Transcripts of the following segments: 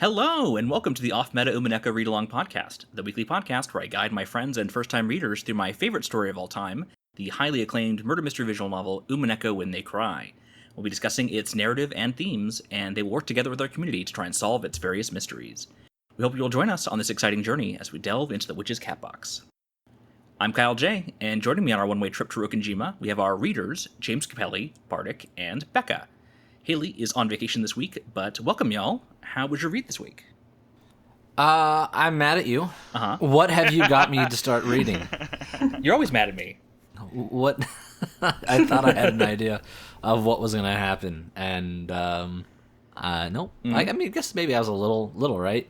Hello, and welcome to the Off-Meta Umineko Read-Along Podcast, the weekly podcast where I guide my friends and first-time readers through my favorite story of all time, the highly acclaimed murder mystery visual novel Umineko When They Cry. We'll be discussing its narrative and themes, and they will work together with our community to try and solve its various mysteries. We hope you'll join us on this exciting journey as we delve into the Witch's Cat Box. I'm Kyle J, and joining me on our one-way trip to Rokkenjiima, we have our readers, James Capelli, Bardic, and Becca. Hayley is on vacation this week, but welcome, y'all. How was your read this week? I'm mad at you. Uh-huh. What have you got me to start reading? You're always mad at me. What? I thought I had an idea of what was going to happen, and nope. Mm-hmm. I mean, I guess maybe I was a little right.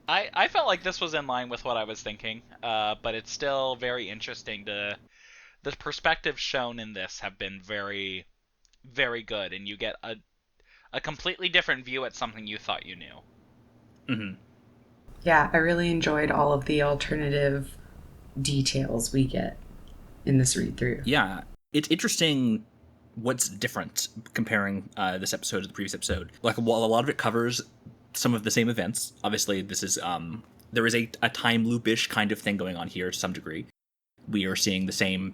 I felt like this was in line with what I was thinking, but it's still very interesting the perspectives shown in this have been very, very good, and you get a completely different view at something you thought you knew. Mm-hmm. Yeah, I really enjoyed all of the alternative details we get in this read-through. Yeah, it's interesting what's different comparing this episode to the previous episode. Like, while a lot of it covers some of the same events, obviously this is, there is a time loop-ish kind of thing going on here to some degree. We are seeing the same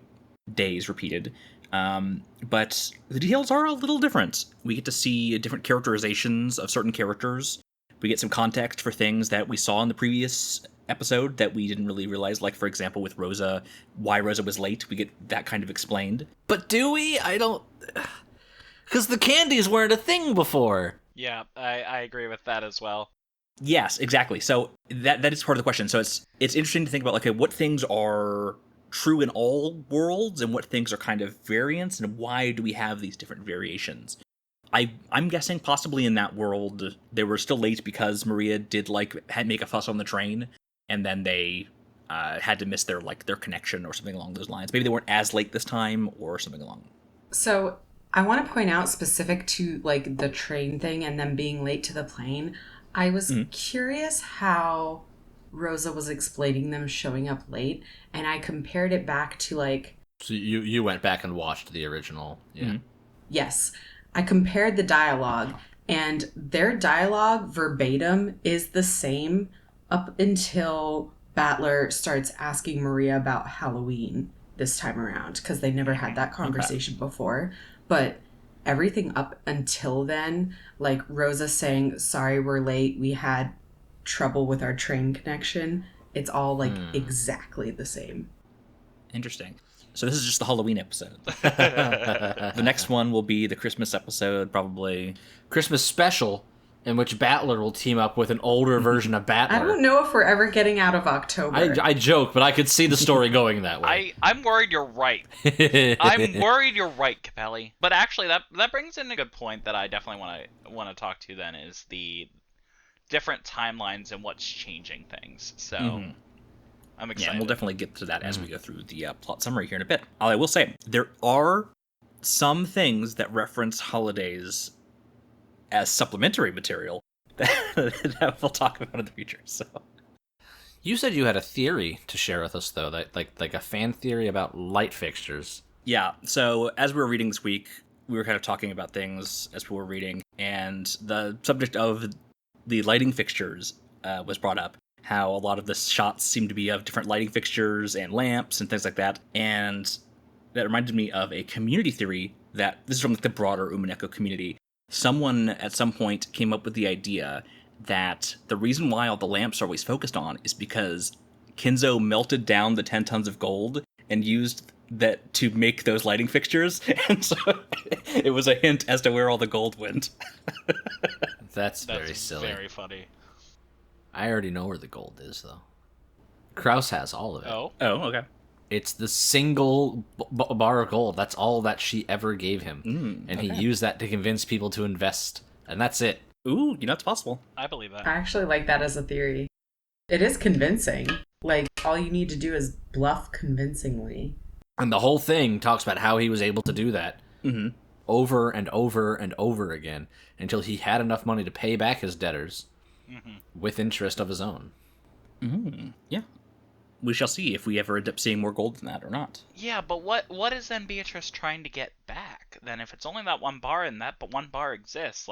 days repeated. But the details are a little different. We get to see different characterizations of certain characters. We get some context for things that we saw in the previous episode that we didn't really realize. Like, for example, with Rosa, why Rosa was late. We get that kind of explained. But do we? I don't... Because the candies weren't a thing before. Yeah, I agree with that as well. Yes, exactly. So that is part of the question. So it's interesting to think about, okay, what things are true in all worlds and what things are kind of variants, and why do we have these different variations? I'm guessing possibly in that world they were still late because Maria did make a fuss on the train, and then they had to miss their connection or something along those lines. Maybe they weren't as late this time or something along. So I want to point out, specific to the train thing and them being late to the plane, I was curious how Rosa was explaining them showing up late, and I compared it back to So you went back and watched the original. Yeah. Mm-hmm. Yes. I compared the dialogue, and their dialogue verbatim is the same up until Battler starts asking Maria about Halloween this time around, because they never had that conversation before. But everything up until then, like Rosa saying, sorry we're late, we had trouble with our train connection, it's all exactly the same. Interesting. So this is just the Halloween episode. The next one will be the Christmas episode, probably. Christmas special, in which Battler will team up with an older version of Battler. I don't know if we're ever getting out of October. I joke, but I could see the story going that way. I'm worried you're right. I'm worried you're right, Capelli. But actually, that brings in a good point that I definitely want to talk to then, is the different timelines and what's changing things. So I'm excited. Yeah, and we'll definitely get to that as we go through the plot summary here in a bit. I will say, there are some things that reference holidays as supplementary material that we'll talk about in the future. So, you said you had a theory to share with us, though, that like a fan theory about light fixtures. Yeah, so as we were reading this week, we were kind of talking about things as we were reading, and the subject of the lighting fixtures was brought up. How a lot of the shots seem to be of different lighting fixtures and lamps and things like that. And that reminded me of a community theory that, this is from the broader Umineko community. Someone at some point came up with the idea that the reason why all the lamps are always focused on is because Kinzo melted down the 10 tons of gold and used that to make those lighting fixtures. And so it was a hint as to where all the gold went. That's very silly. Very funny. I already know where the gold is, though. Krauss has all of it. Oh, okay. It's the single bar of gold. That's all that she ever gave him. And he used that to convince people to invest. And that's it. Ooh, it's possible. I believe that. I actually like that as a theory. It is convincing. All you need to do is bluff convincingly. And the whole thing talks about how he was able to do that over and over and over again until he had enough money to pay back his debtors with interest of his own. Yeah. We shall see if we ever end up seeing more gold than that or not. Yeah, but what is then Beatrice trying to get back? Then if it's only that one bar and that but one bar exists,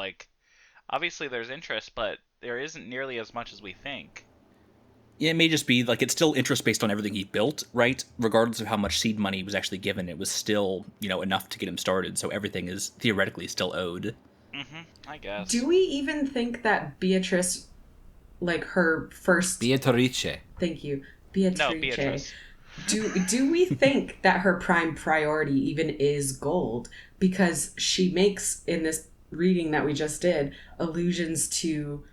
obviously there's interest, but there isn't nearly as much as we think. Yeah, it may just be, like, it's still interest based on everything he built, right? Regardless of how much seed money was actually given, it was still, enough to get him started, so everything is theoretically still owed. I guess. Do we even think that Beatrice, like her first... Beatrice. Thank you. Beatrice. No, Beatrice. Do we think that her prime priority even is gold? Because she makes, in this reading that we just did, allusions to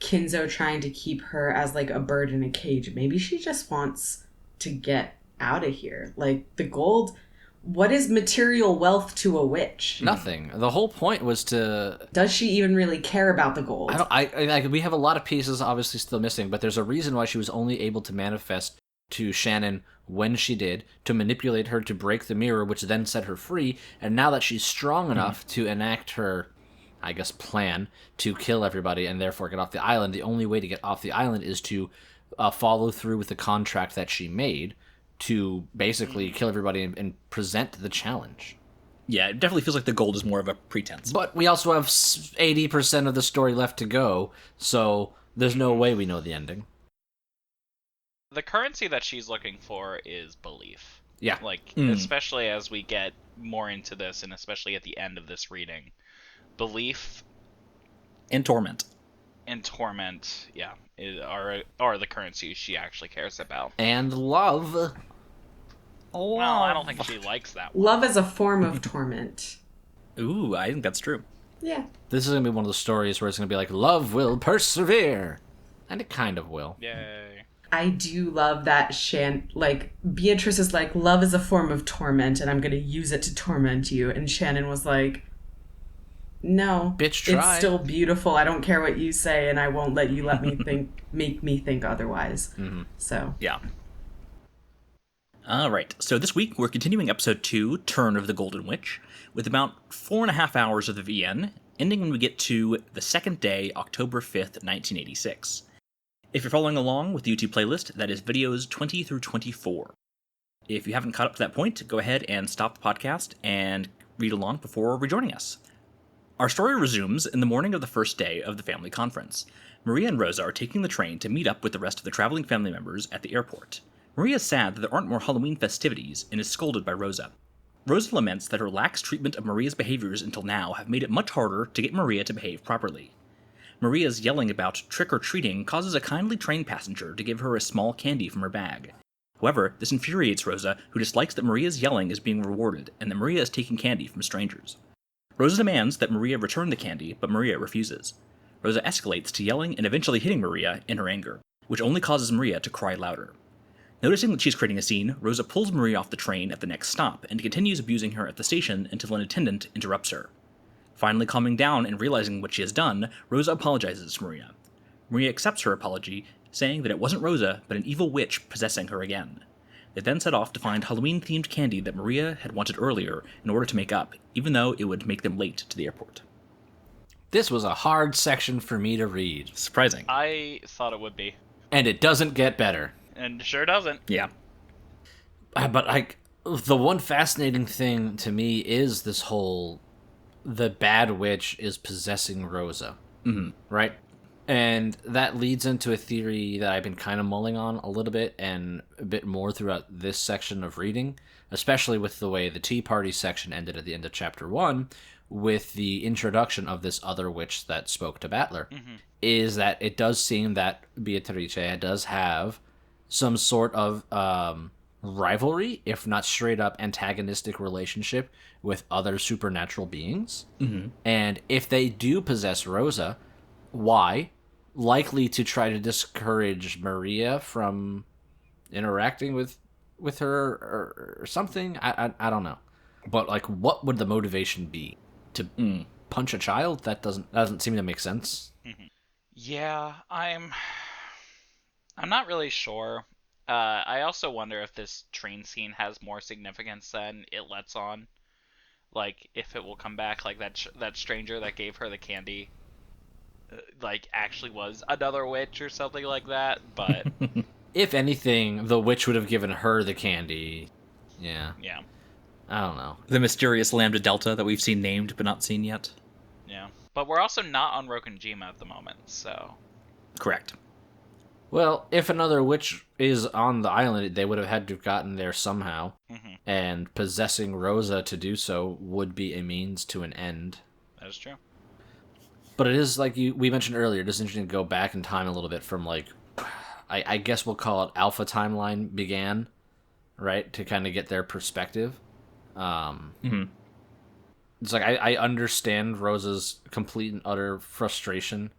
Kinzo trying to keep her as like a bird in a cage. Maybe she just wants to get out of here. Like, the gold, what is material wealth to a witch? Nothing. The whole point was to... Does she even really care about the gold? We have a lot of pieces obviously still missing, but there's a reason why she was only able to manifest to Shannon when she did, to manipulate her to break the mirror, which then set her free, and now that she's strong enough to enact her, I guess, plan to kill everybody and therefore get off the island, the only way to get off the island is to follow through with the contract that she made to basically kill everybody and present the challenge. Yeah, it definitely feels like the gold is more of a pretense. But we also have 80% of the story left to go, so there's no way we know the ending. The currency that she's looking for is belief. Yeah. Like, especially as we get more into this, and especially at the end of this reading. Belief and torment. And torment, yeah, are the currencies she actually cares about. And love. Oh, well, I don't think she likes that one. Love is a form of torment. Ooh, I think that's true. Yeah. This is going to be one of those stories where it's going to be like, love will persevere. And it kind of will. Yay. I do love that Beatrice is like, love is a form of torment, and I'm going to use it to torment you. And Shannon was like, no, bitch, try. It's still beautiful. I don't care what you say, and I won't let you make me think otherwise. Mm-hmm. So. Yeah. All right. So this week, we're continuing episode 2, Turn of the Golden Witch, with about 4.5 hours of the VN, ending when we get to the second day, October 5th, 1986. If you're following along with the YouTube playlist, that is videos 20 through 24. If you haven't caught up to that point, go ahead and stop the podcast and read along before rejoining us. Our story resumes in the morning of the first day of the family conference. Maria and Rosa are taking the train to meet up with the rest of the traveling family members at the airport. Maria is sad that there aren't more Halloween festivities and is scolded by Rosa. Rosa laments that her lax treatment of Maria's behaviors until now have made it much harder to get Maria to behave properly. Maria's yelling about trick-or-treating causes a kindly train passenger to give her a small candy from her bag. However, this infuriates Rosa, who dislikes that Maria's yelling is being rewarded and that Maria is taking candy from strangers. Rosa demands that Maria return the candy, but Maria refuses. Rosa escalates to yelling and eventually hitting Maria in her anger, which only causes Maria to cry louder. Noticing that she's creating a scene, Rosa pulls Maria off the train at the next stop and continues abusing her at the station until an attendant interrupts her. Finally calming down and realizing what she has done, Rosa apologizes to Maria. Maria accepts her apology, saying that it wasn't Rosa, but an evil witch possessing her again. They then set off to find Halloween-themed candy that Maria had wanted earlier in order to make up, even though it would make them late to the airport. This was a hard section for me to read. Surprising. I thought it would be. And it doesn't get better. And sure doesn't. Yeah. But the one fascinating thing to me is this whole... the bad witch is possessing Rosa. Mm-hmm. Right? And that leads into a theory that I've been kind of mulling on a little bit and a bit more throughout this section of reading, especially with the way the Tea Party section ended at the end of Chapter 1, with the introduction of this other witch that spoke to Battler, is that it does seem that Beatrice does have some sort of rivalry, if not straight up antagonistic relationship with other supernatural beings. Mm-hmm. And if they do possess Rosa, why? Likely to try to discourage Maria from interacting with her or something. I don't know. But like, what would the motivation be? To punch a child? That doesn't seem to make sense. Yeah, I'm not really sure. I also wonder if this train scene has more significance than it lets on. Like, if it will come back, like that stranger that gave her the candy, like, actually was another witch or something like that, but... If anything, the witch would have given her the candy. Yeah. Yeah. I don't know. The mysterious Lambda Delta that we've seen named but not seen yet. Yeah. But we're also not on Rokkenjiima at the moment, so... Correct. Well, if another witch is on the island, they would have had to have gotten there somehow. Mm-hmm. And possessing Rosa to do so would be a means to an end. That is true. But it is, like we mentioned earlier, just interesting to go back in time a little bit from, like, I guess we'll call it Alpha Timeline began, right? To kind of get their perspective. It's like, I understand Rosa's complete and utter frustration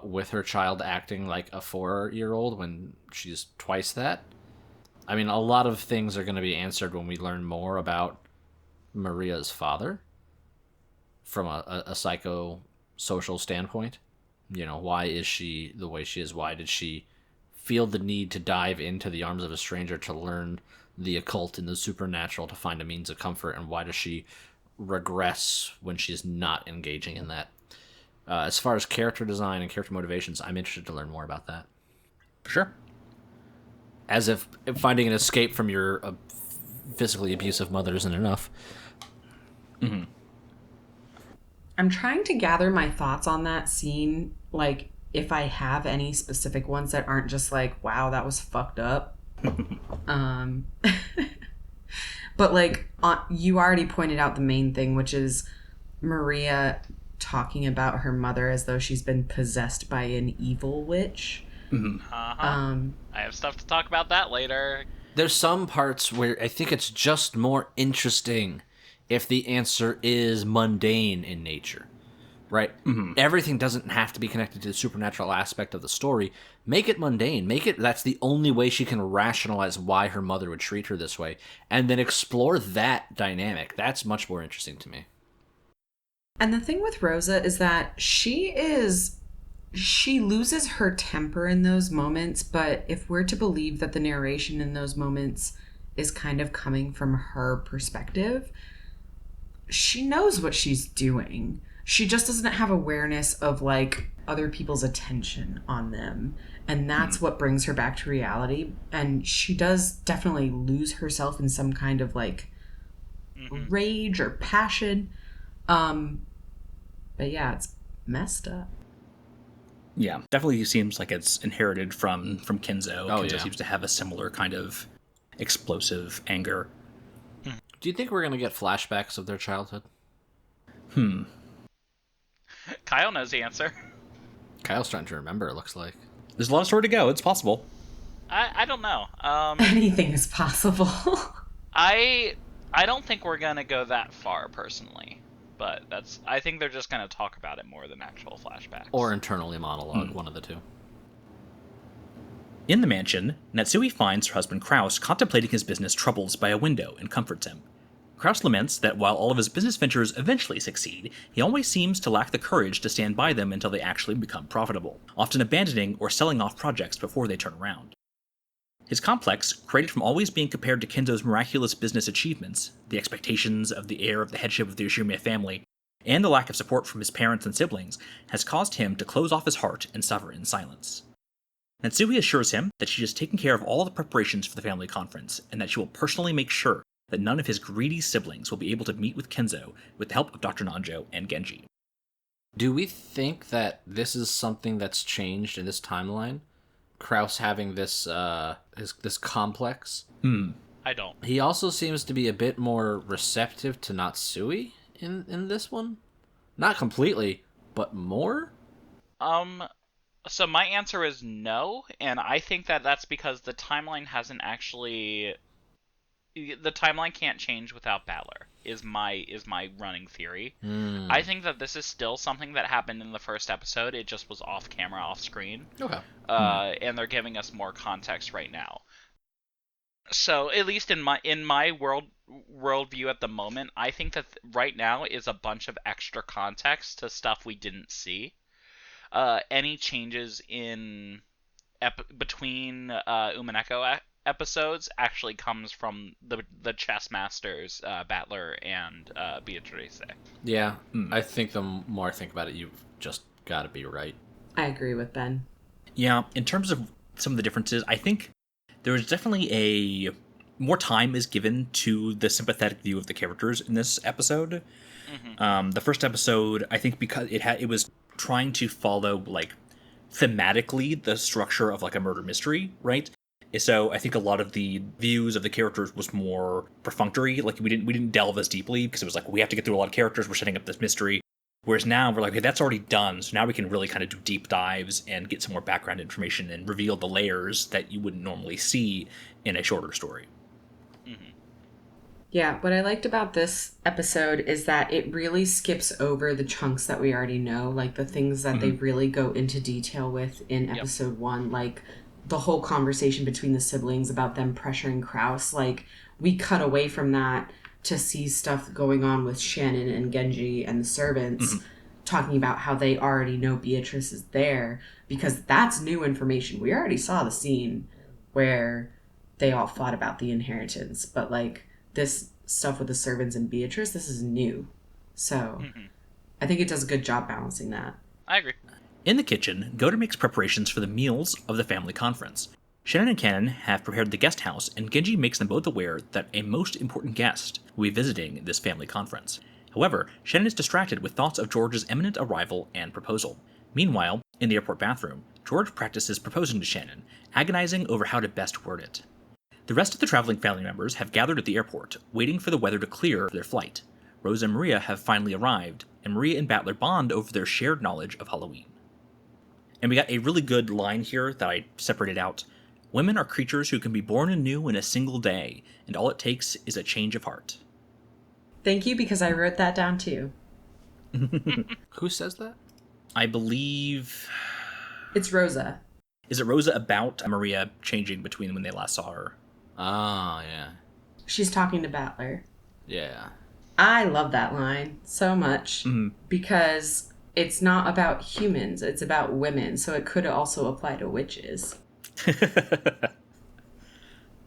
with her child acting like a 4-year-old when she's twice that. I mean, a lot of things are going to be answered when we learn more about Maria's father from a psychosocial standpoint. You know, why is she the way she is? Why did she feel the need to dive into the arms of a stranger to learn the occult and the supernatural to find a means of comfort? And why does she regress when she's not engaging in that? As far as character design and character motivations, I'm interested to learn more about that. For sure. As if finding an escape from your physically abusive mother isn't enough. Mm-hmm. I'm trying to gather my thoughts on that scene, like, if I have any specific ones that aren't just like, wow, that was fucked up. But, like, you already pointed out the main thing, which is Maria talking about her mother as though she's been possessed by an evil witch. Mm-hmm. I have stuff to talk about that later. There's some parts where I think it's just more interesting if the answer is mundane in nature, right? Mm-hmm. Everything doesn't have to be connected to the supernatural aspect of the story. Make it mundane. Make it that's the only way she can rationalize why her mother would treat her this way, and then explore that dynamic. That's much more interesting to me. And the thing with Rosa is that she loses her temper in those moments, but if we're to believe that the narration in those moments is kind of coming from her perspective, she knows what she's doing. She just doesn't have awareness of, like, other people's attention on them. And that's what brings her back to reality. And she does definitely lose herself in some kind of, like, rage or passion. But yeah, it's messed up. Yeah, definitely seems like it's inherited from Kinzo. Oh, Kinzo yeah. seems to have a similar kind of explosive anger. Do you think we're going to get flashbacks of their childhood? Kyle knows the answer. Kyle's trying to remember, it looks like. There's a lot of story to go. It's possible. I don't know. Anything is possible. I don't think we're gonna go that far personally, but I think they're just gonna talk about it more than actual flashbacks. Or internally monologue, one of the two. In the mansion, Natsuhi finds her husband Krauss contemplating his business troubles by a window and comforts him. Krauss laments that while all of his business ventures eventually succeed, he always seems to lack the courage to stand by them until they actually become profitable, often abandoning or selling off projects before they turn around. His complex, created from always being compared to Kinzo's miraculous business achievements, the expectations of the heir of the headship of the Ushime family, and the lack of support from his parents and siblings, has caused him to close off his heart and suffer in silence. Natsuhi assures him that she has taken care of all the preparations for the family conference, and that she will personally make sure that none of his greedy siblings will be able to meet with Kinzo with the help of Dr. Nanjo and Genji. Do we think that this is something that's changed in this timeline? Krauss having this this complex? I don't. He also seems to be a bit more receptive to Natsuhi in this one. Not completely, but more? So my answer is no, and I think that that's because the timeline hasn't actually... The timeline can't change without Balor, is my running theory. I think that this is still something that happened in the first episode. It just was off camera, off screen. Okay. And they're giving us more context right now. So at least in my worldview at the moment, I think that right now is a bunch of extra context to stuff we didn't see. Any changes in between Umineko episodes actually comes from the chess masters, Battler and Beatrice. Yeah, I think the more I think about it, you've just got to be right. I agree with Ben. Yeah, in terms of some of the differences, I think there was definitely more time is given to the sympathetic view of the characters in this episode. The first episode, I think, because it was trying to follow like thematically the structure of like a murder mystery, right? So I think a lot of the views of the characters was more perfunctory. Like we didn't delve as deeply because it was like we have to get through a lot of characters. We're setting up this mystery. Whereas now we're like, okay, that's already done. So now we can really kind of do deep dives and get some more background information and reveal the layers that you wouldn't normally see in a shorter story. Yeah, what I liked about this episode is that it really skips over the chunks that we already know, like the things that they really go into detail with in episode 1, like the whole conversation between the siblings about them pressuring Krauss. Like, we cut away from that to see stuff going on with Shannon and Genji and the servants talking about how they already know Beatrice is there, because that's new information. We already saw the scene where they all fought about the inheritance, but like this stuff with the servants and Beatrice, this is new. So I think it does a good job balancing that. I agree. In the kitchen, Gohda makes preparations for the meals of the family conference. Shannon and Kanon have prepared the guest house, and Genji makes them both aware that a most important guest will be visiting this family conference. However, Shannon is distracted with thoughts of George's imminent arrival and proposal. Meanwhile, in the airport bathroom, George practices proposing to Shannon, agonizing over how to best word it. The rest of the traveling family members have gathered at the airport, waiting for the weather to clear for their flight. Rosa and Maria have finally arrived, and Maria and Battler bond over their shared knowledge of Halloween. And we got a really good line here that I separated out. Women are creatures who can be born anew in a single day, and all it takes is a change of heart. Thank you, because I wrote that down too. Who says that? I believe... It's Rosa. Is it Rosa about Maria changing between when they last saw her? Oh, yeah. She's talking to Battler. Yeah. I love that line so much because it's not about humans, it's about women, so it could also apply to witches.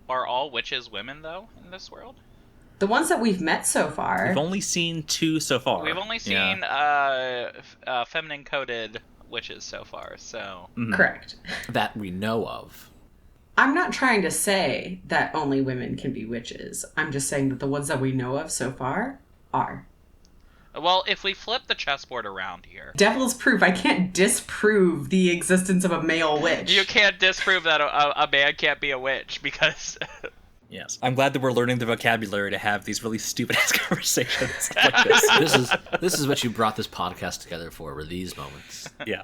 Are all witches women, though, in this world? The ones that we've met so far. We've only seen 2 so far. We've only seen feminine-coded witches so far, so... Correct. That we know of. I'm not trying to say that only women can be witches. I'm just saying that the ones that we know of so far are. Well, if we flip the chessboard around here... Devil's proof. I can't disprove the existence of a male witch. You can't disprove that a man can't be a witch, because... Yes. I'm glad that we're learning the vocabulary to have these really stupid-ass conversations like this. This is what you brought this podcast together for, were these moments. Yeah.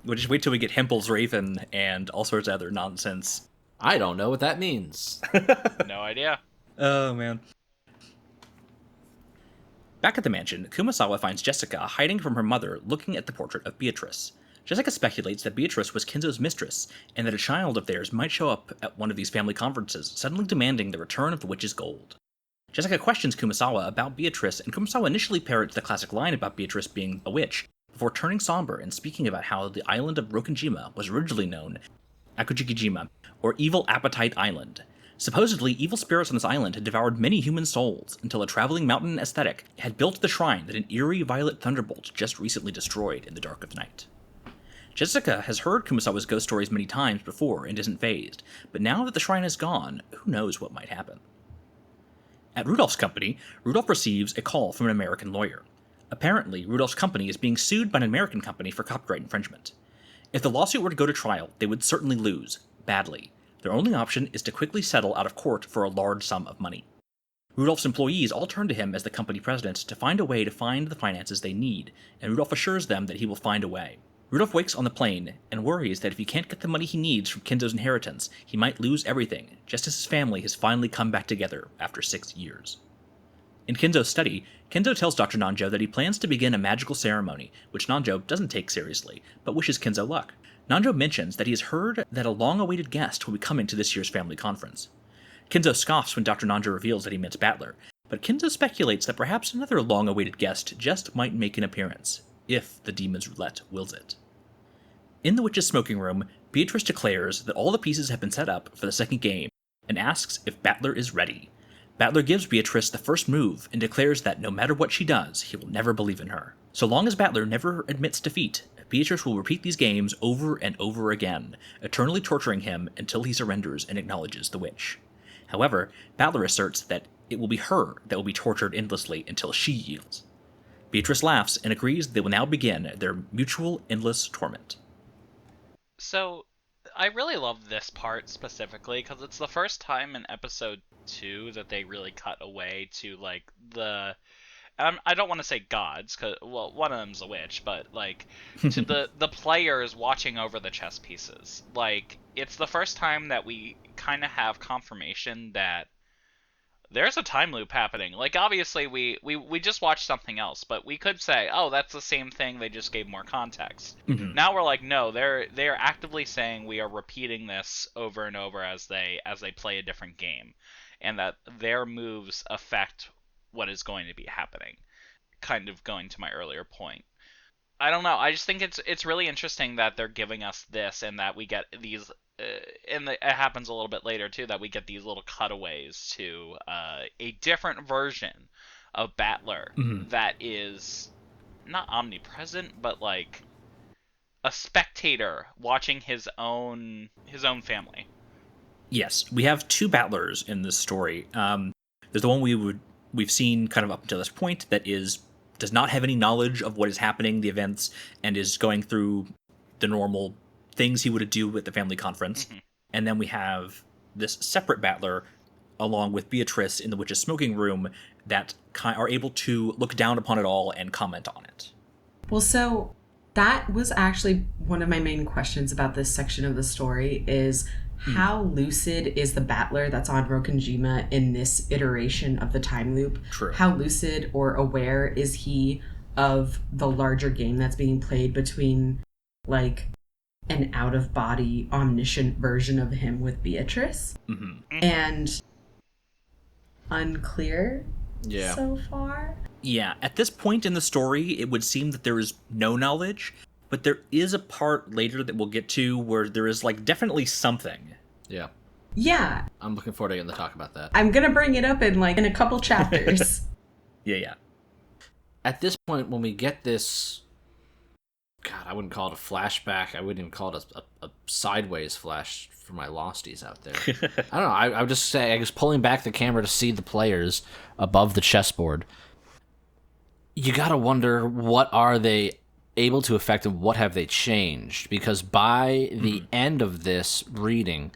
We'll just wait till we get Hempel's Raven and all sorts of other nonsense. I don't know what that means. No idea. Oh, man. Back at the mansion, Kumasawa finds Jessica hiding from her mother looking at the portrait of Beatrice. Jessica speculates that Beatrice was Kinzo's mistress, and that a child of theirs might show up at one of these family conferences, suddenly demanding the return of the witch's gold. Jessica questions Kumasawa about Beatrice, and Kumasawa initially parrots the classic line about Beatrice being a witch, before turning somber and speaking about how the island of Rokkenjiima was originally known Akujikijima, or Evil Appetite Island. Supposedly, evil spirits on this island had devoured many human souls, until a traveling mountain aesthetic had built the shrine that an eerie violet thunderbolt just recently destroyed in the dark of night. Jessica has heard Kumasawa's ghost stories many times before and isn't fazed, but now that the shrine is gone, who knows what might happen. At Rudolph's company, Rudolph receives a call from an American lawyer. Apparently, Rudolph's company is being sued by an American company for copyright infringement. If the lawsuit were to go to trial, they would certainly lose, badly. Their only option is to quickly settle out of court for a large sum of money. Rudolph's employees all turn to him as the company president to find a way to find the finances they need, and Rudolph assures them that he will find a way. Rudolph wakes on the plane and worries that if he can't get the money he needs from Kinzo's inheritance, he might lose everything, just as his family has finally come back together after 6 years. In Kinzo's study, Kinzo tells Dr. Nanjo that he plans to begin a magical ceremony, which Nanjo doesn't take seriously, but wishes Kinzo luck. Nanjo mentions that he has heard that a long-awaited guest will be coming to this year's family conference. Kinzo scoffs when Dr. Nanjo reveals that he meant Battler, but Kinzo speculates that perhaps another long-awaited guest just might make an appearance, if the Demon's Roulette wills it. In the witch's smoking room, Beatrice declares that all the pieces have been set up for the second game, and asks if Battler is ready. Battler gives Beatrice the first move, and declares that no matter what she does, he will never believe in her. So long as Battler never admits defeat, Beatrice will repeat these games over and over again, eternally torturing him until he surrenders and acknowledges the witch. However, Battler asserts that it will be her that will be tortured endlessly until she yields. Beatrice laughs and agrees they will now begin their mutual endless torment. So, I really love this part specifically because it's the first time in episode 2 that they really cut away to, like, the... I don't want to say gods, cause well, one of them's a witch, but like to the players watching over the chess pieces. Like, it's the first time that we kind of have confirmation that there's a time loop happening. Like, obviously we just watched something else, but we could say, oh, that's the same thing, they just gave more context. Mm-hmm. Now we're like, no, they're actively saying we are repeating this over and over as they play a different game, and that their moves affect what is going to be happening. Kind of going to my earlier point. I don't know. I just think it's really interesting that they're giving us this, and that we get these, it happens a little bit later too, that we get these little cutaways to a different version of Battler that is not omnipresent, but like a spectator watching his own family. Yes, we have two Battlers in this story. There's the one we've seen kind of up until this point that does not have any knowledge of what is happening, the events, and is going through the normal things he would do at the family conference. Mm-hmm. And then we have this separate Battler, along with Beatrice in the witch's smoking room, that are able to look down upon it all and comment on it. Well, so that was actually one of my main questions about this section of the story is how lucid is the Battler that's on Rokkenjiima in this iteration of the time loop? True. How lucid or aware is he of the larger game that's being played between, like, an out-of-body, omniscient version of him with Beatrice? Mm-hmm. And unclear so far? Yeah, at this point in the story, it would seem that there is no knowledge, but there is a part later that we'll get to where there is, like, definitely something. Yeah. Yeah. I'm looking forward to getting to talk about that. I'm going to bring it up in a couple chapters. Yeah. At this point, when we get this... God, I wouldn't call it a flashback. I wouldn't even call it a sideways flash for my losties out there. I don't know. I would just say, I guess pulling back the camera to see the players above the chessboard, you gotta wonder, what are they able to affect and what have they changed? Because by the end of this reading,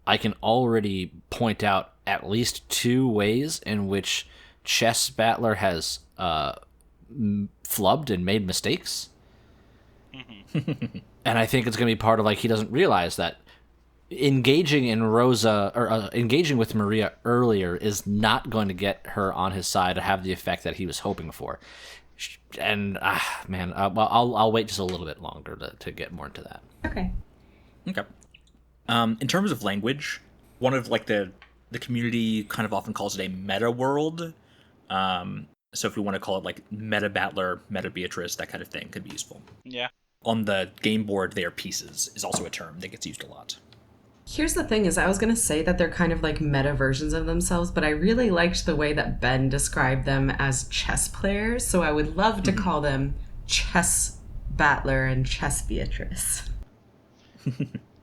I can already point out at least two ways in which Chess Battler has flubbed and made mistakes. And I think it's going to be part of, like, he doesn't realize that engaging in Rosa, or engaging with Maria earlier is not going to get her on his side to have the effect that he was hoping for. And, well, I'll wait just a little bit longer to get more into that. Okay. In terms of language, one of, like, the community kind of often calls it a meta world. So if we want to call it, like, meta Battler, meta Beatrice, that kind of thing could be useful. Yeah. On the game board, they are pieces is also a term that gets used a lot. Here's the thing is, I was going to say that they're kind of like meta versions of themselves, but I really liked the way that Ben described them as chess players, so I would love to call them Chess Battler and Chess Beatrice.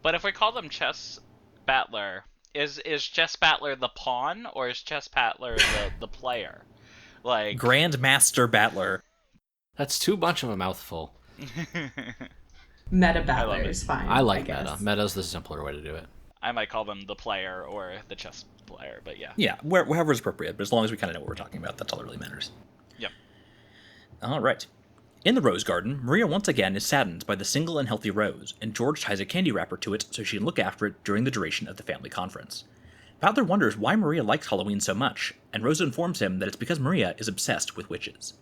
But if we call them Chess Battler, is Chess Battler the pawn, or is Chess Battler the player? Like, Grandmaster Battler. That's too much of a mouthful. Meta Battler is fine. I like meta. Meta's the simpler way to do it. I might call them the player or the chess player, but yeah. Yeah, wherever is appropriate, but as long as we kind of know what we're talking about, that's all that really matters. Yep. All right. In the rose garden, Maria once again is saddened by the single and healthy rose, and George ties a candy wrapper to it so she can look after it during the duration of the family conference. Battler wonders why Maria likes Halloween so much, and Rosa informs him that it's because Maria is obsessed with witches.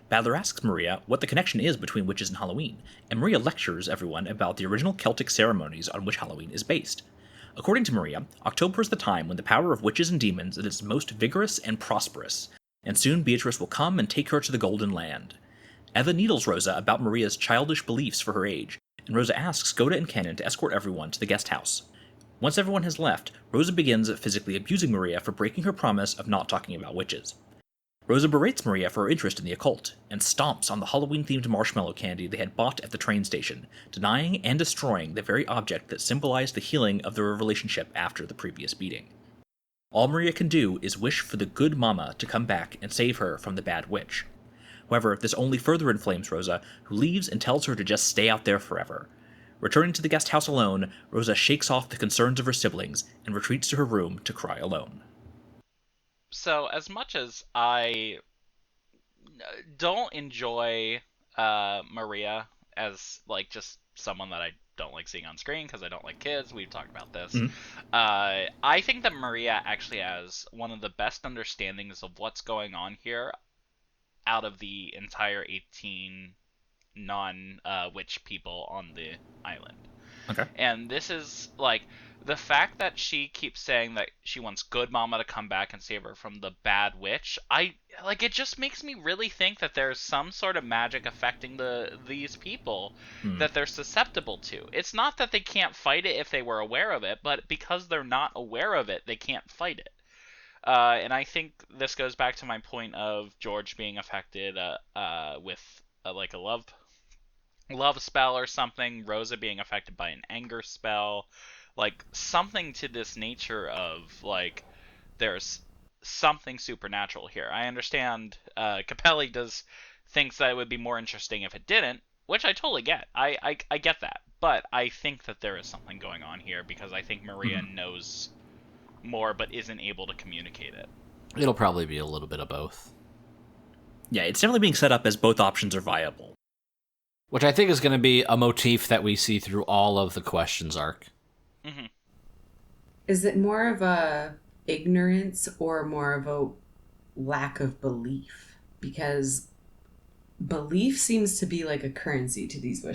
Battler asks Maria what the connection is between witches and Halloween, and Maria lectures everyone about the original Celtic ceremonies on which Halloween is based. According to Maria, October is the time when the power of witches and demons is its most vigorous and prosperous, and soon Beatrice will come and take her to the Golden Land. Eva needles Rosa about Maria's childish beliefs for her age, and Rosa asks Gohda and Kanon to escort everyone to the guest house. Once everyone has left, Rosa begins physically abusing Maria for breaking her promise of not talking about witches. Rosa berates Maria for her interest in the occult, and stomps on the Halloween-themed marshmallow candy they had bought at the train station, denying and destroying the very object that symbolized the healing of their relationship after the previous beating. All Maria can do is wish for the good mama to come back and save her from the bad witch. However, this only further inflames Rosa, who leaves and tells her to just stay out there forever. Returning to the guest house alone, Rosa shakes off the concerns of her siblings and retreats to her room to cry alone. So, as much as I don't enjoy Maria as, like, just someone that I don't like seeing on screen because I don't like kids, we've talked about this. Mhm. I think that Maria actually has one of the best understandings of what's going on here out of the entire 18 non-witch people on the island. Okay. And this is, like, the fact that she keeps saying that she wants good mama to come back and save her from the bad witch, it just makes me really think that there's some sort of magic affecting these people that they're susceptible to. It's not that they can't fight it if they were aware of it, but because they're not aware of it, they can't fight it. And I think this goes back to my point of George being affected with like a love spell or something, Rosa being affected by an anger spell, like something to this nature of, like, there's something supernatural here. I understand Capelli thinks that it would be more interesting if it didn't, which I totally get. I get that, but I think that there is something going on here because I think Maria knows more but isn't able to communicate it. It'll probably be a little bit of both. Yeah, it's definitely being set up as both options are viable. Which I think is going to be a motif that we see through all of the questions arc. Mm-hmm. Is it more of a ignorance or more of a lack of belief? Because belief seems to be like a currency to these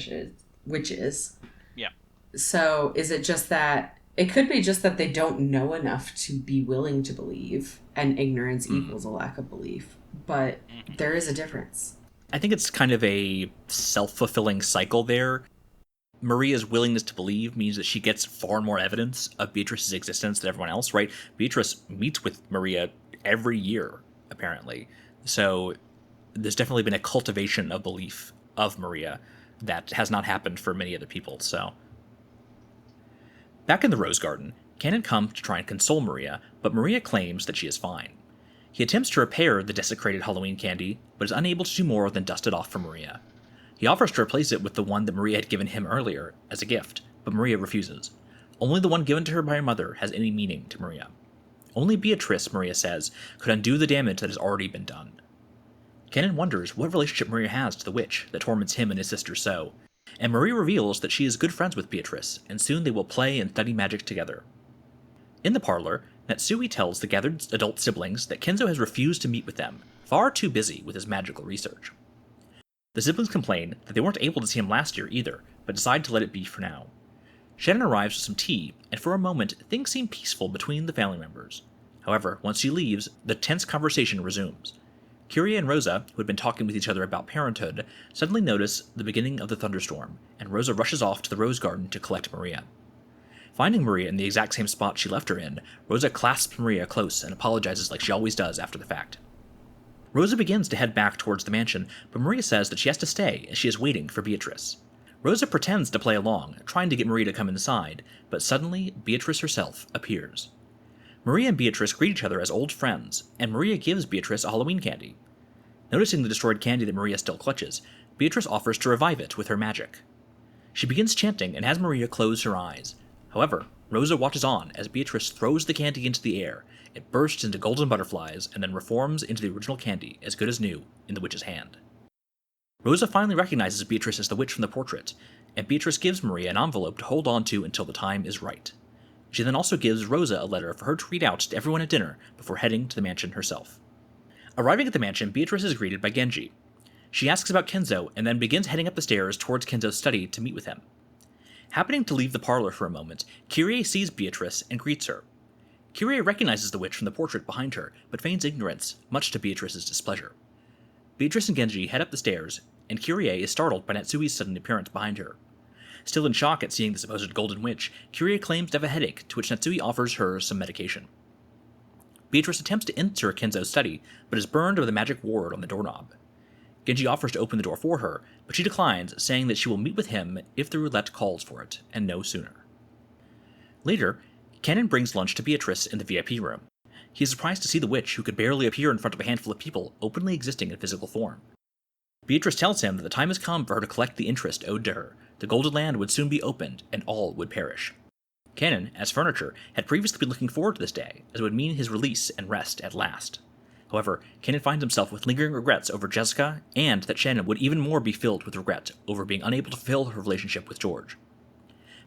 witches. Yeah. So is it just that it could be just that they don't know enough to be willing to believe, and ignorance equals a lack of belief, but there is a difference. I think it's kind of a self-fulfilling cycle there. Maria's willingness to believe means that she gets far more evidence of Beatrice's existence than everyone else, right? Beatrice meets with Maria every year, apparently. So there's definitely been a cultivation of belief of Maria that has not happened for many other people, so. Back in the Rose Garden, Kanon comes to try and console Maria, but Maria claims that she is fine. He attempts to repair the desecrated Halloween candy, but is unable to do more than dust it off for Maria. He offers to replace it with the one that Maria had given him earlier, as a gift, but Maria refuses. Only the one given to her by her mother has any meaning to Maria. Only Beatrice, Maria says, could undo the damage that has already been done. Kanon wonders what relationship Maria has to the witch that torments him and his sister so, and Maria reveals that she is good friends with Beatrice, and soon they will play and study magic together. In the parlor, Natsuhi tells the gathered adult siblings that Kinzo has refused to meet with them, far too busy with his magical research. The siblings complain that they weren't able to see him last year either, but decide to let it be for now. Shannon arrives with some tea, and for a moment, things seem peaceful between the family members. However, once she leaves, the tense conversation resumes. Kyrie and Rosa, who had been talking with each other about parenthood, suddenly notice the beginning of the thunderstorm, and Rosa rushes off to the Rose Garden to collect Maria. Finding Maria in the exact same spot she left her in, Rosa clasps Maria close and apologizes like she always does after the fact. Rosa begins to head back towards the mansion, but Maria says that she has to stay as she is waiting for Beatrice. Rosa pretends to play along, trying to get Maria to come inside, but suddenly Beatrice herself appears. Maria and Beatrice greet each other as old friends, and Maria gives Beatrice a Halloween candy. Noticing the destroyed candy that Maria still clutches, Beatrice offers to revive it with her magic. She begins chanting and has Maria close her eyes. However, Rosa watches on as Beatrice throws the candy into the air. It bursts into golden butterflies and then reforms into the original candy, as good as new, in the witch's hand. Rosa finally recognizes Beatrice as the witch from the portrait, and Beatrice gives Maria an envelope to hold on to until the time is right. She then also gives Rosa a letter for her to read out to everyone at dinner before heading to the mansion herself. Arriving at the mansion, Beatrice is greeted by Genji. She asks about Kinzo and then begins heading up the stairs towards Kinzo's study to meet with him. Happening to leave the parlor for a moment, Kyrie sees Beatrice and greets her. Kyrie recognizes the witch from the portrait behind her, but feigns ignorance, much to Beatrice's displeasure. Beatrice and Genji head up the stairs, and Kyrie is startled by Natsuhi's sudden appearance behind her. Still in shock at seeing the supposed golden witch, Kyrie claims to have a headache, to which Natsuhi offers her some medication. Beatrice attempts to enter Kinzo's study, but is burned by the magic ward on the doorknob. Genji offers to open the door for her, but she declines, saying that she will meet with him if the roulette calls for it, and no sooner. Later, Kanon brings lunch to Beatrice in the VIP room. He is surprised to see the witch, who could barely appear in front of a handful of people, openly existing in physical form. Beatrice tells him that the time has come for her to collect the interest owed to her. The Golden Land would soon be opened, and all would perish. Kanon, as furniture, had previously been looking forward to this day, as it would mean his release and rest at last. However, Kanon finds himself with lingering regrets over Jessica, and that Shannon would even more be filled with regret over being unable to fulfill her relationship with George.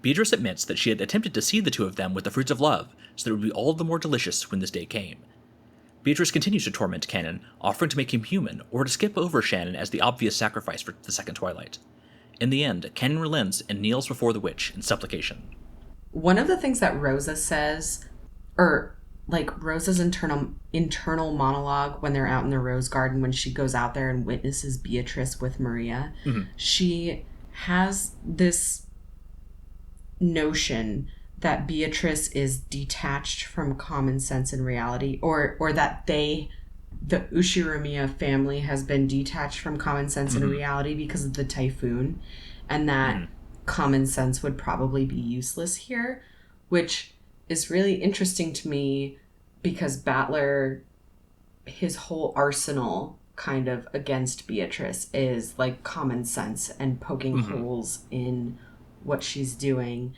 Beatrice admits that she had attempted to seed the two of them with the fruits of love, so that it would be all the more delicious when this day came. Beatrice continues to torment Kanon, offering to make him human, or to skip over Shannon as the obvious sacrifice for the second Twilight. In the end, Kanon relents and kneels before the witch in supplication. One of the things that Rosa says, or Rosa's internal monologue when they're out in the rose garden, when she goes out there and witnesses Beatrice with Maria, she has this notion that Beatrice is detached from common sense and reality, or that the Ushiromiya family has been detached from common sense and reality because of the typhoon, and that common sense would probably be useless here, which is really interesting to me because Battler, his whole arsenal kind of against Beatrice is like common sense and poking holes in what she's doing.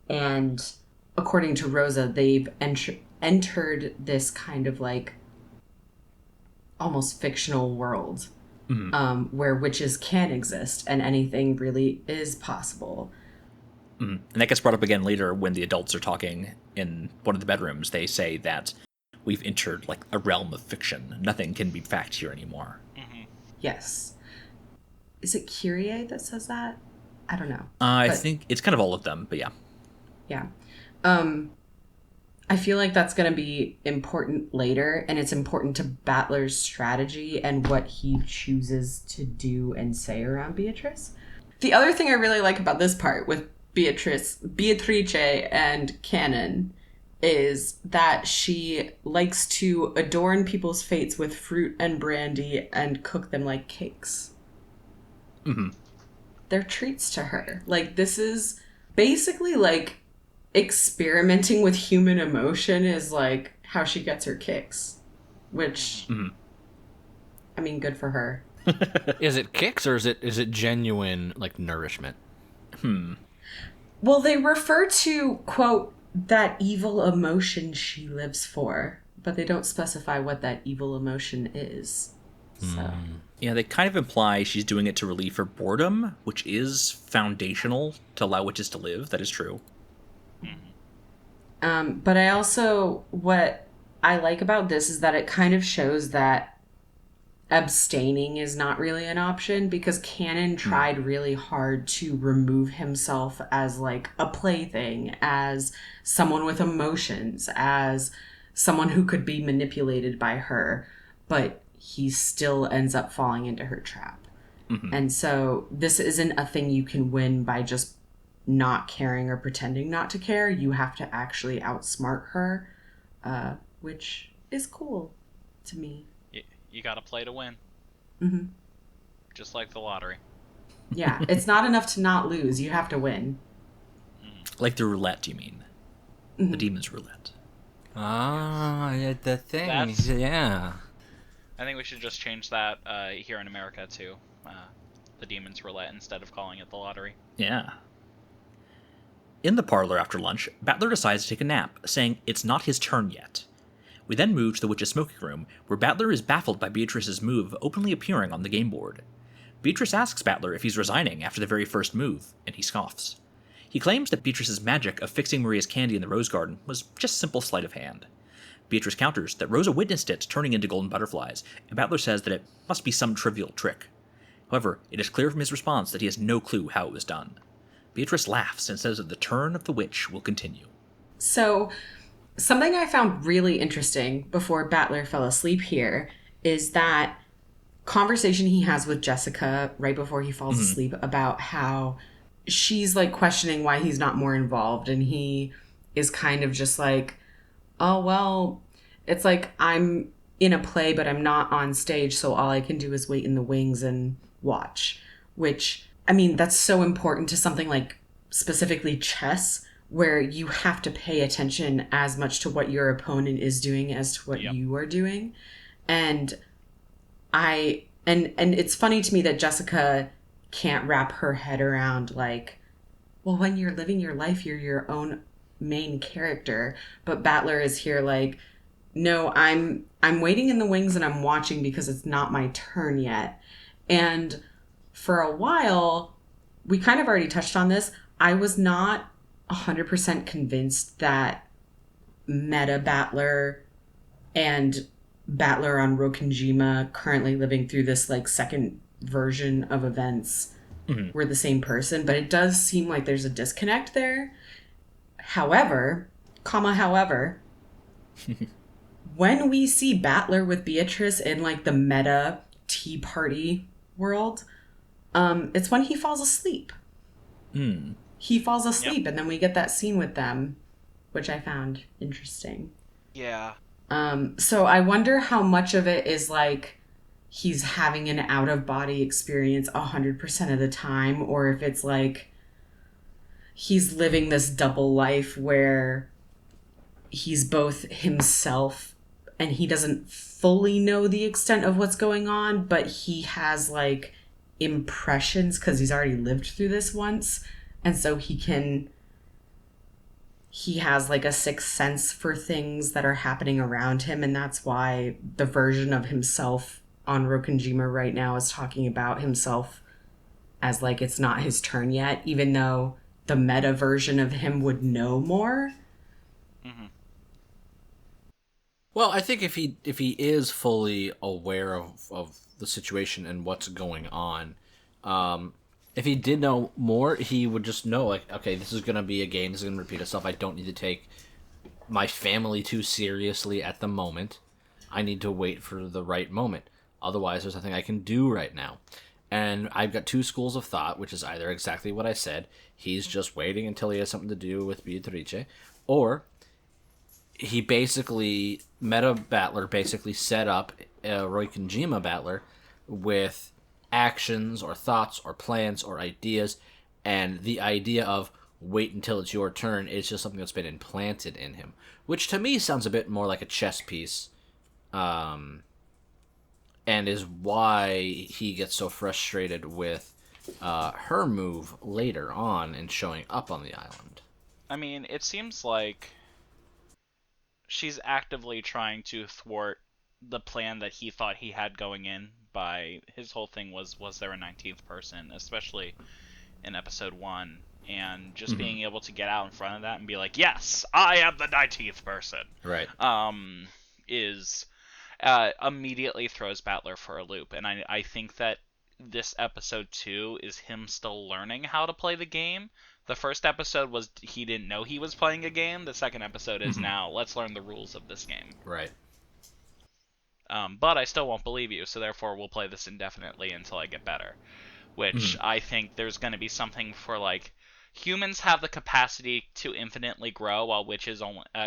And according to Rosa, they've entered this kind of like almost fictional world where witches can exist and anything really is possible. And that gets brought up again later when the adults are talking in one of the bedrooms. They say that we've entered like a realm of fiction. Nothing can be fact here anymore. Yes. Is it Kyrie that says that? I don't know. I think it's kind of all of them, but yeah. Yeah. I feel like that's going to be important later, and it's important to Battler's strategy and what he chooses to do and say around Beatrice. The other thing I really like about this part with Beatrice and Kanon is that she likes to adorn people's fates with fruit and brandy and cook them like cakes. They're treats to her. Like, this is basically like experimenting with human emotion is like how she gets her kicks, which I mean, good for her. Is it kicks or is it genuine like nourishment? Well, they refer to, quote, that evil emotion she lives for, but they don't specify what that evil emotion is. So Yeah, they kind of imply she's doing it to relieve her boredom, which is foundational to allow witches to live. That is true. But I also, what I like about this is that it kind of shows that abstaining is not really an option, because Kanon tried really hard to remove himself as like a plaything, as someone with emotions, as someone who could be manipulated by her, but he still ends up falling into her trap. And so this isn't a thing you can win by just not caring or pretending not to care. You have to actually outsmart her, which is cool to me. You gotta play to win. Just like the lottery. Yeah, it's not enough to not lose. You have to win. Like the roulette, you mean? The demon's roulette. Ah, yeah, the thing. That's- Yeah. I think we should just change that here in America to the Demon's Roulette instead of calling it the lottery. Yeah. In the parlor after lunch, Battler decides to take a nap, saying it's not his turn yet. We then move to the witch's smoking room, where Battler is baffled by Beatrice's move openly appearing on the game board. Beatrice asks Battler if he's resigning after the very first move, and he scoffs. He claims that Beatrice's magic of fixing Maria's candy in the rose garden was just simple sleight of hand. Beatrice counters that Rosa witnessed it turning into golden butterflies, and Battler says that it must be some trivial trick. However, it is clear from his response that he has no clue how it was done. Beatrice laughs and says that the turn of the witch will continue. So, something I found really interesting before Battler fell asleep here is that conversation he has with Jessica right before he falls asleep about how she's like questioning why he's not more involved, and he is kind of just like, oh, well, it's like I'm in a play, but I'm not on stage, so all I can do is wait in the wings and watch. Which, I mean, that's so important to something like specifically chess, where you have to pay attention as much to what your opponent is doing as to what you are doing. And and it's funny to me that Jessica can't wrap her head around, like, well, when you're living your life, you're your own main character. But Battler is here like, no, I'm waiting in the wings and I'm watching because it's not my turn yet. And for a while, we kind of already touched on this, I was not 100% convinced that Meta Battler and Battler on Rokkenjiima, currently living through this like second version of events, were the same person, but it does seem like there's a disconnect there. However, when we see Battler with Beatrice in like the meta tea party world, it's when he falls asleep. He falls asleep, and then we get that scene with them, which I found interesting. Yeah. So I wonder how much of it is like he's having an out-of-body experience 100% of the time, or if it's like he's living this double life where he's both himself and he doesn't fully know the extent of what's going on, but he has like impressions because he's already lived through this once, and so he has like a sixth sense for things that are happening around him, and that's why the version of himself on Rokkenjiima right now is talking about himself as like it's not his turn yet, even though the meta version of him would know more. Well, I think if he is fully aware of the situation and what's going on, if he did know more, he would just know, like, okay, this is going to be a game, this is going to repeat itself, I don't need to take my family too seriously at the moment. I need to wait for the right moment. Otherwise, there's nothing I can do right now. And I've got two schools of thought, which is either exactly what I said, he's just waiting until he has something to do with Beatrice, or he basically, Meta Battler basically set up a Rokkenjiima Battler with actions or thoughts or plans or ideas, and the idea of wait until it's your turn is just something that's been implanted in him, which to me sounds a bit more like a chess piece, and is why he gets so frustrated with her move later on and showing up on the island. I mean, it seems like she's actively trying to thwart the plan that he thought he had going in. By his whole thing was there a 19th person, especially in episode 1, and just being able to get out in front of that and be like, yes, I am the 19th person, right? Is immediately throws Battler for a loop. And I think that this episode 2 is him still learning how to play the game. The first episode was he didn't know he was playing a game. The second episode is now, let's learn the rules of this game. Right. But I still won't believe you, so therefore we'll play this indefinitely until I get better. Which I think there's going to be something for, like, humans have the capacity to infinitely grow, while witches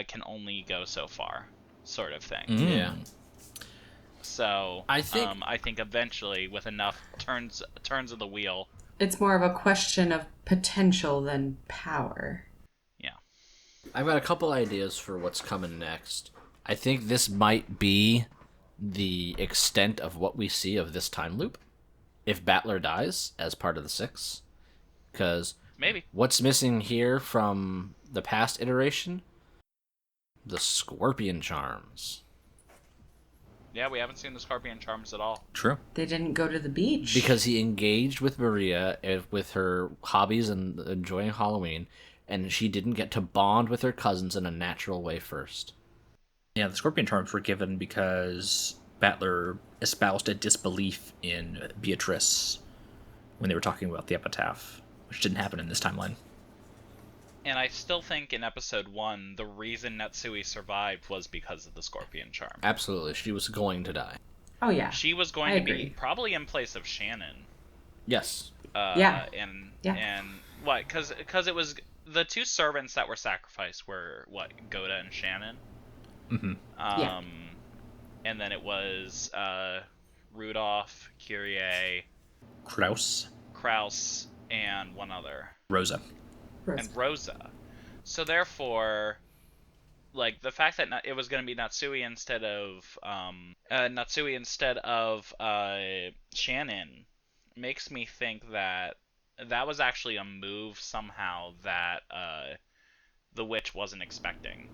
can only go so far, sort of thing. Yeah. So I think eventually, with enough turns of the wheel, it's more of a question of potential than power. Yeah. I've got a couple ideas for what's coming next. I think this might be the extent of what we see of this time loop if Battler dies as part of the 6. Because maybe what's missing here from the past iteration? The Scorpion Charms. Yeah, we haven't seen the Scorpion Charms at all. True. They didn't go to the beach. Because he engaged with Maria with her hobbies and enjoying Halloween, and she didn't get to bond with her cousins in a natural way first. Yeah, the Scorpion Charms were given because Battler espoused a disbelief in Beatrice when they were talking about the epitaph, which didn't happen in this timeline. And I still think in episode 1, the reason Natsuhi survived was because of the Scorpion Charm. Absolutely, she was going to die. Oh, yeah. She was going to be probably in place of Shannon. Yes. Yeah. And what? Because it was the two servants that were sacrificed were, what, Gohda and Shannon? Mm-hmm. And then it was Rudolf, Kyrie, Krauss, and one other. Rosa. And Rosa. So therefore, like the fact that it was going to be Natsuhi instead of Shannon makes me think that that was actually a move somehow that the witch wasn't expecting.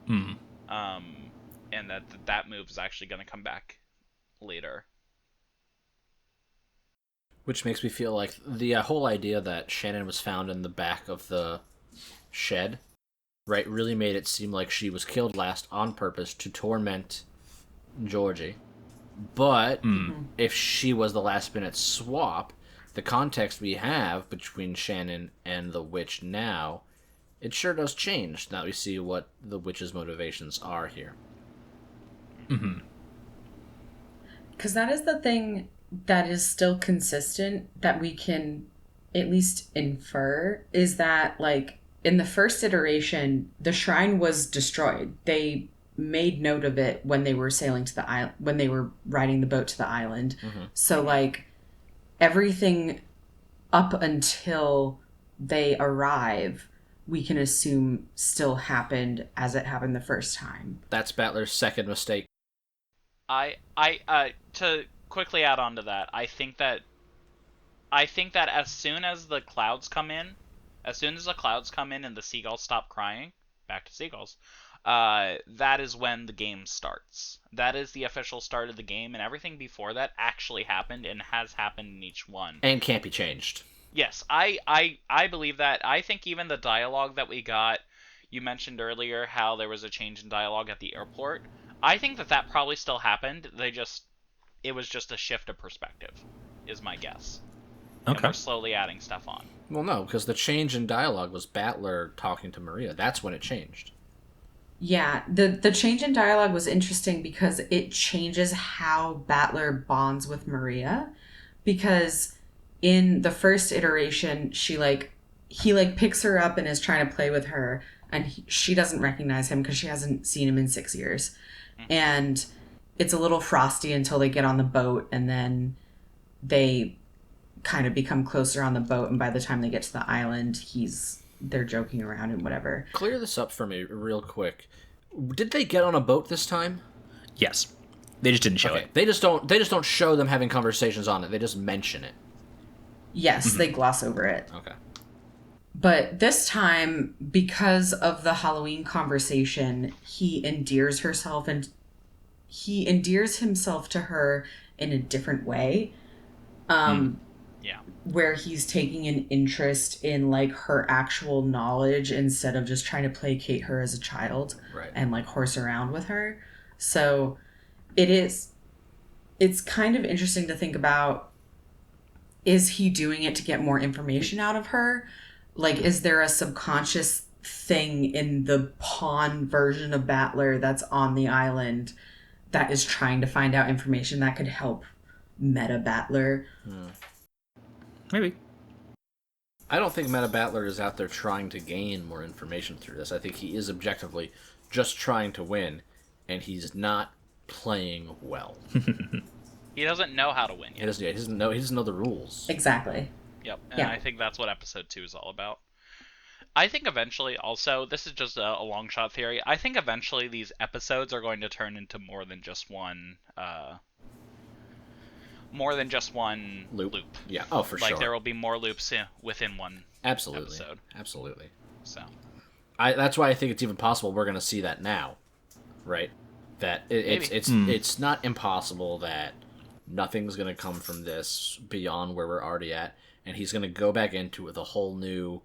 Hmm. And that move is actually going to come back later. Which makes me feel like the whole idea that Shannon was found in the back of the shed, right, really made it seem like she was killed last on purpose to torment Georgie. But if she was the last minute swap, the context we have between Shannon and the witch now, it sure does change now we see what the witch's motivations are here. Mm-hmm. Because that is the thing that is still consistent that we can at least infer, is that, like, in the first iteration, the shrine was destroyed. They made note of it when they were sailing to the island, when they were riding the boat to the island. So, like, everything up until they arrive, we can assume still happened as it happened the first time. That's Battler's second mistake. To quickly add on to that, I think that as soon as the clouds come in and the seagulls stop crying, back to seagulls, that is when the game starts. That is the official start of the game, and everything before that actually happened and has happened in each one. And can't be changed. Yes, I believe that. I think even the dialogue that we got, you mentioned earlier how there was a change in dialogue at the airport. I think that probably still happened. It was just a shift of perspective, is my guess. Okay. And we're slowly adding stuff on. Well, no, because the change in dialogue was Battler talking to Maria. That's when it changed. Yeah, the change in dialogue was interesting because it changes how Battler bonds with Maria. Because in the first iteration, he picks her up and is trying to play with her, and she doesn't recognize him because she hasn't seen him in 6 years. And it's a little frosty until they get on the boat, and then they kind of become closer on the boat, and by the time they get to the island, they're joking around and whatever. Clear this up for me real quick. Did they get on a boat this time? Yes. They just didn't show it. They just don't show them having conversations on it. They just mention it. Yes, they gloss over it. Okay. But this time, because of the Halloween conversation, he endears himself to her in a different way. Yeah. Where he's taking an interest in, like, her actual knowledge instead of just trying to placate her as a child. Right. And, like, horse around with her. So it's kind of interesting to think about, is he doing it to get more information out of her? Like, is there a subconscious thing in the pawn version of Battler that's on the island that is trying to find out information that could help meta Battler? Maybe. I don't think Meta Battler is out there trying to gain more information through this. I think he is objectively just trying to win, and he's not playing well. He doesn't know how to win yet. He doesn't know the rules. Exactly. Yep, and Yeah. I think that's what episode 2 is all about. I think eventually, also, this is just a long shot theory, I think eventually these episodes are going to turn into more than just one loop. Yeah. Oh, for sure. Like, there will be more loops within one episode. Absolutely. So that's why I think it's even possible we're going to see that now, right? That it's not impossible that nothing's going to come from this beyond where we're already at, and he's going to go back into it with a whole new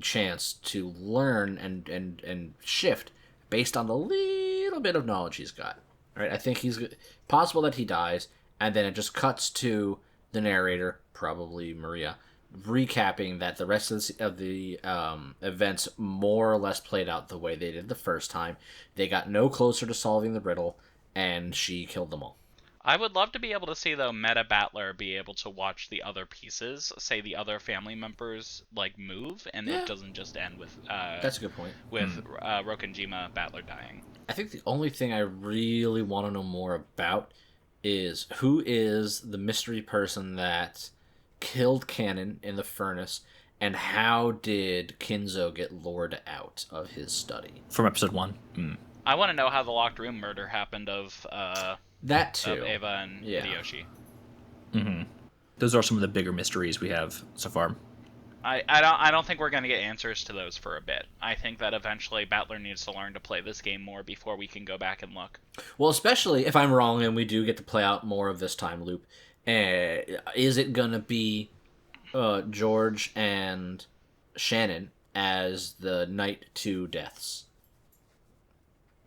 chance to learn and shift based on the little bit of knowledge he's got. Right? I think he's possible that he dies, and then it just cuts to the narrator, probably Maria, recapping that the rest of the events more or less played out the way they did the first time. They got no closer to solving the riddle, and she killed them all. I would love to be able to see, though, Meta Battler be able to watch the other pieces, say the other family members, like, move, and it doesn't just end with that's a good point. With Rokkenjiima Battler dying. I think the only thing I really want to know more about is who is the mystery person that killed Kanon in the furnace And how did Kinzo get lured out of his study? From episode 1. I want to know how the locked room murder happened of that too. Of Eva and Hideyoshi. Mm-hmm. Those are some of the bigger mysteries we have so far. I don't think we're going to get answers to those for a bit. I think that eventually Battler needs to learn to play this game more before we can go back and look. Well, especially if I'm wrong and we do get to play out more of this time loop, is it going to be George and Shannon as the night 2 deaths?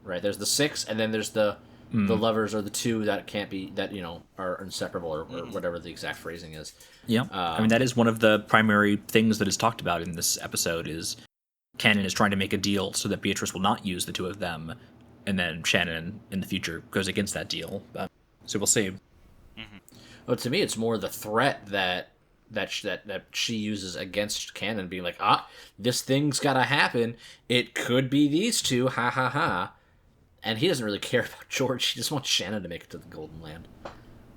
Right, there's the 6, and then there's the lovers, or the 2 that can't be, that, are inseparable, or whatever the exact phrasing is. Yeah, I mean, that is one of the primary things that is talked about in this episode, is Kanon is trying to make a deal so that Beatrice will not use the 2 of them, and then Shannon, in the future, goes against that deal. So we'll see. Mm-hmm. Well, to me, it's more the threat that she uses against Kanon, being like, this thing's gotta happen. It could be these 2, ha ha ha. And he doesn't really care about George. He just wants Shannon to make it to the Golden Land.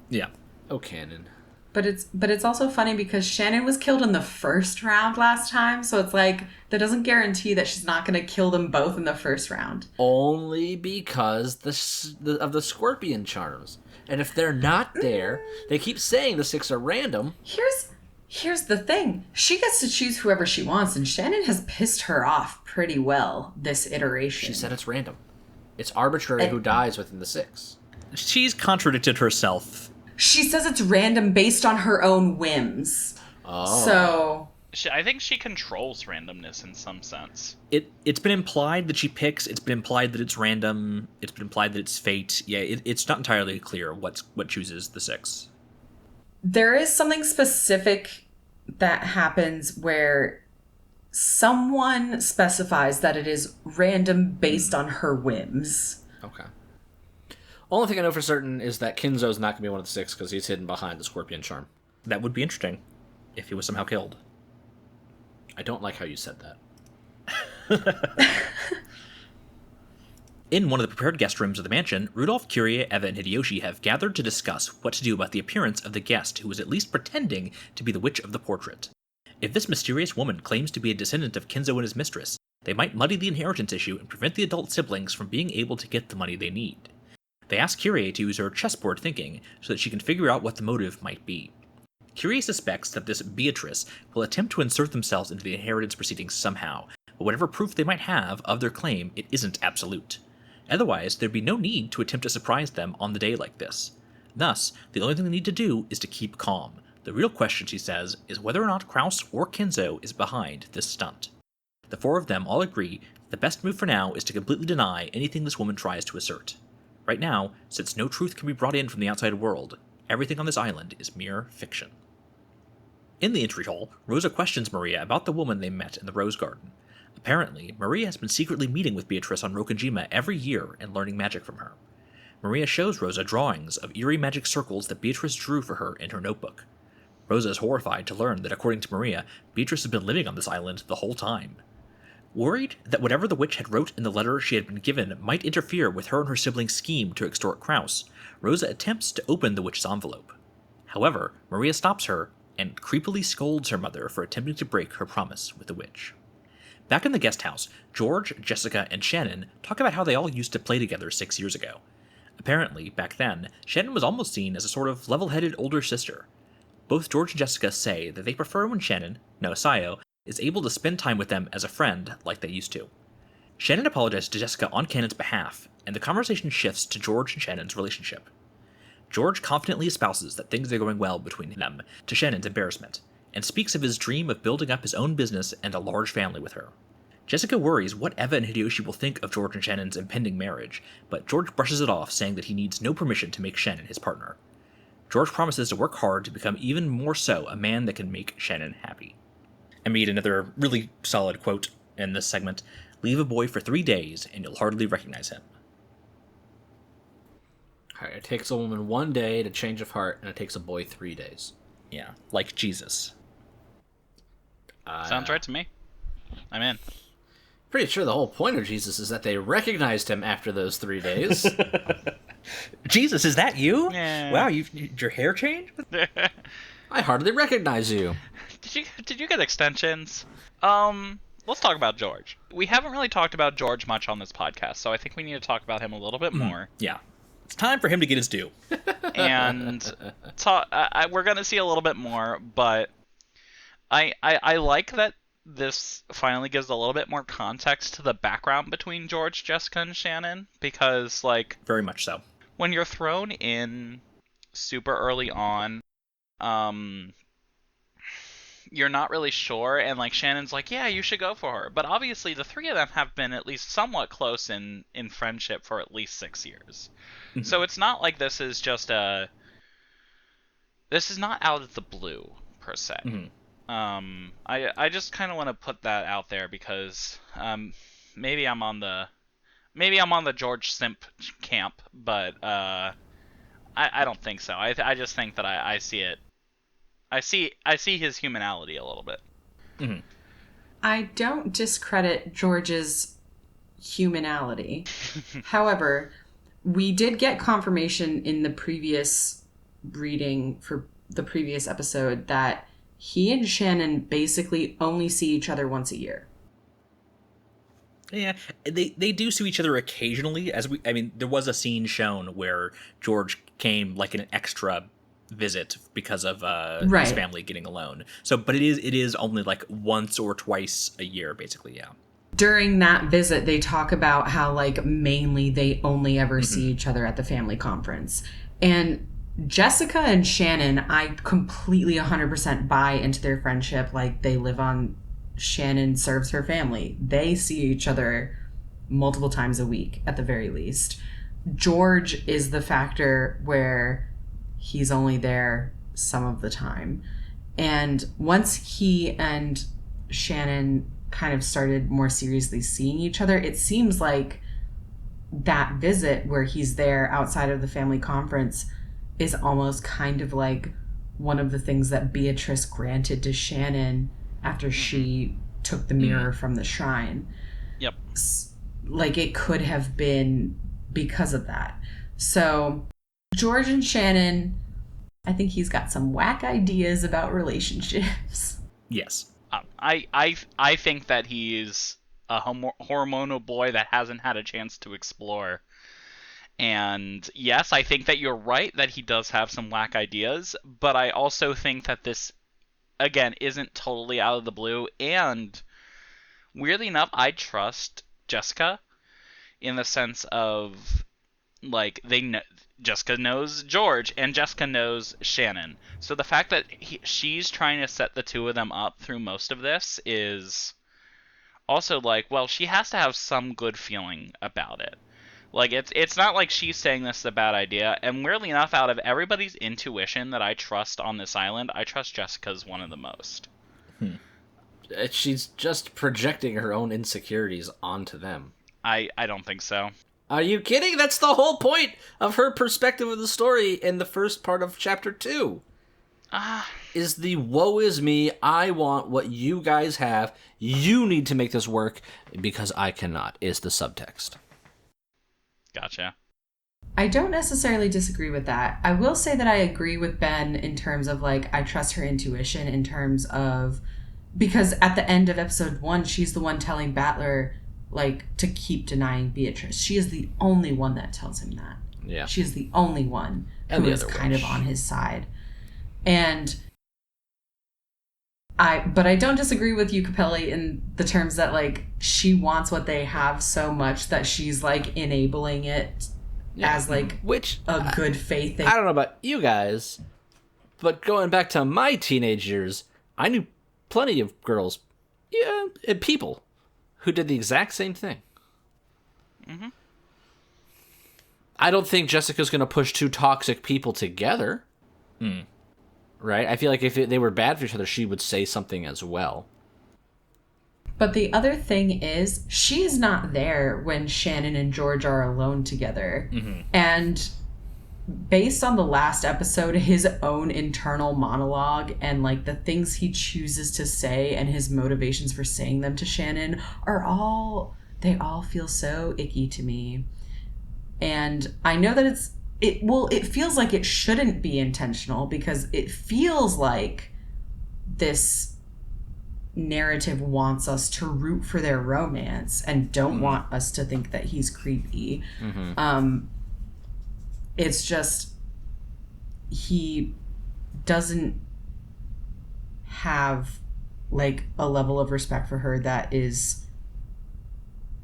Yeah. Oh, Kanon. But it's also funny because Shannon was killed in the first round last time, so it's like that doesn't guarantee that she's not going to kill them both in the first round. Only because of the scorpion charms. And if they're not there, they keep saying the 6 are random. Here's the thing. She gets to choose whoever she wants, and Shannon has pissed her off pretty well this iteration. She said it's random. It's arbitrary who dies within the 6. She's contradicted herself. She says it's random based on her own whims. Oh. So... I think she controls randomness in some sense. It's been implied that she picks. It's been implied that it's random. It's been implied that it's fate. Yeah, it's not entirely clear what chooses the 6. There is something specific that happens where someone specifies that it is random based on her whims. Okay. Only thing I know for certain is that Kinzo's not going to be one of the 6 because he's hidden behind the scorpion charm. That would be interesting if he was somehow killed. I don't like how you said that. In one of the prepared guest rooms of the mansion, Rudolf, Kyrie, Eva, and Hideyoshi have gathered to discuss what to do about the appearance of the guest who was at least pretending to be the witch of the portrait. If this mysterious woman claims to be a descendant of Kinzo and his mistress, they might muddy the inheritance issue and prevent the adult siblings from being able to get the money they need. They ask Kyrie to use her chessboard thinking so that she can figure out what the motive might be. Kyrie suspects that this Beatrice will attempt to insert themselves into the inheritance proceedings somehow, but whatever proof they might have of their claim, it isn't absolute. Otherwise, there'd be no need to attempt to surprise them on the day like this. Thus, the only thing they need to do is to keep calm. The real question, she says, is whether or not Krauss or Kinzo is behind this stunt. The 4 of them all agree that the best move for now is to completely deny anything this woman tries to assert. Right now, since no truth can be brought in from the outside world, everything on this island is mere fiction. In the entry hall, Rosa questions Maria about the woman they met in the Rose Garden. Apparently, Maria has been secretly meeting with Beatrice on Rokkenjiima every year and learning magic from her. Maria shows Rosa drawings of eerie magic circles that Beatrice drew for her in her notebook. Rosa is horrified to learn that, according to Maria, Beatrice has been living on this island the whole time. Worried that whatever the witch had wrote in the letter she had been given might interfere with her and her siblings' scheme to extort Krauss, Rosa attempts to open the witch's envelope. However, Maria stops her and creepily scolds her mother for attempting to break her promise with the witch. Back in the guest house, George, Jessica, and Shannon talk about how they all used to play together 6 years ago. Apparently, back then, Shannon was almost seen as a sort of level-headed older sister. Both George and Jessica say that they prefer when Shannon, no Sayo, is able to spend time with them as a friend like they used to. Shannon apologizes to Jessica on Kanon's behalf, and the conversation shifts to George and Shannon's relationship. George confidently espouses that things are going well between them, to Shannon's embarrassment, and speaks of his dream of building up his own business and a large family with her. Jessica worries what Eva and Hideyoshi will think of George and Shannon's impending marriage, but George brushes it off, saying that he needs no permission to make Shannon his partner. George promises to work hard to become even more so a man that can make Shannon happy. And we get another really solid quote in this segment: "Leave a boy for 3 days and you'll hardly recognize him." It takes a woman 1 day to change of heart, and it takes a boy 3 days. Yeah, like Jesus. Sounds right to me. I'm in. Pretty sure the whole point of Jesus is that they recognized him after those 3 days. Jesus, is that you? Yeah. Wow, your hair changed? I hardly recognize you. Did you get extensions? Let's talk about George. We haven't really talked about George much on this podcast, so I think we need to talk about him a little bit more. Yeah. It's time for him to get his due. And we're going to see a little bit more, but I like that this finally gives a little bit more context to the background between George, Jessica, and Shannon, because, like... Very much so. When you're thrown in super early on, you're not really sure, and like Shannon's like, yeah, you should go for her. But obviously the three of them have been at least somewhat close in friendship for at least 6 years. Mm-hmm. So it's not like this is just this is not out of the blue, per se. Mm-hmm. I just kind of want to put that out there because maybe I'm on the George simp camp, but I don't think so. I just think that I see it. I see his humanality a little bit. Mm-hmm. I don't discredit George's humanality. However, we did get confirmation in the previous reading for the previous episode that he and Shannon basically only see each other once a year. Yeah, they do see each other occasionally. There was a scene shown where George came like an extra visit because of his family getting alone. So, but it is only like once or twice a year, basically. Yeah. During that visit, they talk about how like mainly they only ever see each other at the family conference. And Jessica and Shannon, I completely 100% buy into their friendship. Like they live on. Shannon serves her family. They see each other multiple times a week at the very least. George is the factor where he's only there some of the time. And once he and Shannon kind of started more seriously seeing each other, it seems like that visit where he's there outside of the family conference is almost kind of like one of the things that Beatrice granted to Shannon after she took the mirror from the shrine. Yep. Like it could have been because of that. So George and Shannon, I think he's got some whack ideas about relationships. Yes. I think that he's a hormonal boy that hasn't had a chance to explore. And yes, I think that you're right that he does have some whack ideas, but I also think that this, again, isn't totally out of the blue. And weirdly enough, I trust Jessica in the sense of, like, Jessica knows George and Jessica knows Shannon. So the fact that she's trying to set the two of them up through most of this is also like, well, she has to have some good feeling about it. Like, it's not like she's saying this is a bad idea. And weirdly enough, out of everybody's intuition that I trust on this island, I trust Jessica's one of the most. She's just projecting her own insecurities onto them. I don't think so. Are you kidding? That's the whole point of her perspective of the story in the first part of chapter 2. Is the woe is me, I want what you guys have, you need to make this work because I cannot, is the subtext. Gotcha. I don't necessarily disagree with that. I will say that I agree with Ben in terms of, like, I trust her intuition in terms of, because at the end of episode 1, she's the one telling Battler, like, to keep denying Beatrice. She is the only one that tells him that. Yeah. She is the only one who is kind of on his side. But I don't disagree with you, Capelli, in the terms that, like, she wants what they have so much that she's, like, enabling it as, like, a good faith thing. I don't know about you guys, but going back to my teenage years, I knew plenty of girls, and people, who did the exact same thing. Mm-hmm. I don't think Jessica's going to push two toxic people together. Right? I feel like if they were bad for each other, she would say something as well. But the other thing is, she's not there when Shannon and George are alone together. Mm-hmm. And based on the last episode, his own internal monologue and, like, the things he chooses to say and his motivations for saying them to Shannon they all feel so icky to me. And I know that it feels like it shouldn't be intentional because it feels like this narrative wants us to root for their romance and don't want us to think that he's creepy. It's just he doesn't have like a level of respect for her that is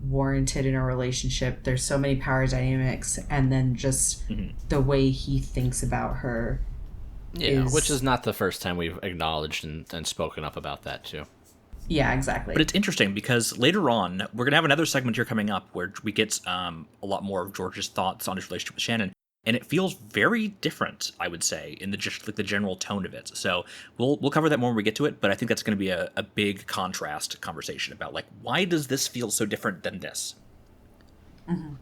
warranted in a relationship. There's so many power dynamics, and then just the way he thinks about her. Yeah, which is not the first time we've acknowledged and spoken up about that too. Yeah, exactly. But it's interesting because later on, we're going to have another segment here coming up where we get a lot more of George's thoughts on his relationship with Shannon. And it feels very different, I would say, in the just like the general tone of it. So we'll cover that more when we get to it, but I think that's going to be a big contrast conversation about, like, why does this feel so different than this? In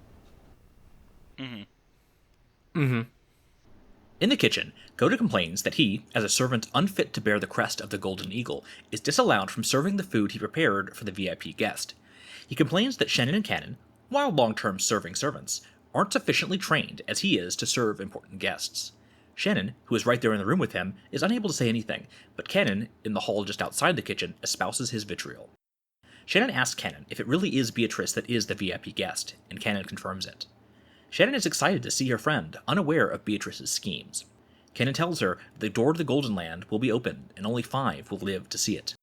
the kitchen, Gohda complains that he, as a servant unfit to bear the crest of the Golden Eagle, is disallowed from serving the food he prepared for the VIP guest. He complains that Shannon and Kanon, while long-term serving servants, aren't sufficiently trained as he is to serve important guests. Shannon, who is right there in the room with him, is unable to say anything, but Kanon, in the hall just outside the kitchen, espouses his vitriol. Shannon asks Kanon if it really is Beatrice that is the VIP guest, and Kanon confirms it. Shannon is excited to see her friend, unaware of Beatrice's schemes. Kanon tells her that the door to the Golden Land will be open, and only 5 will live to see it.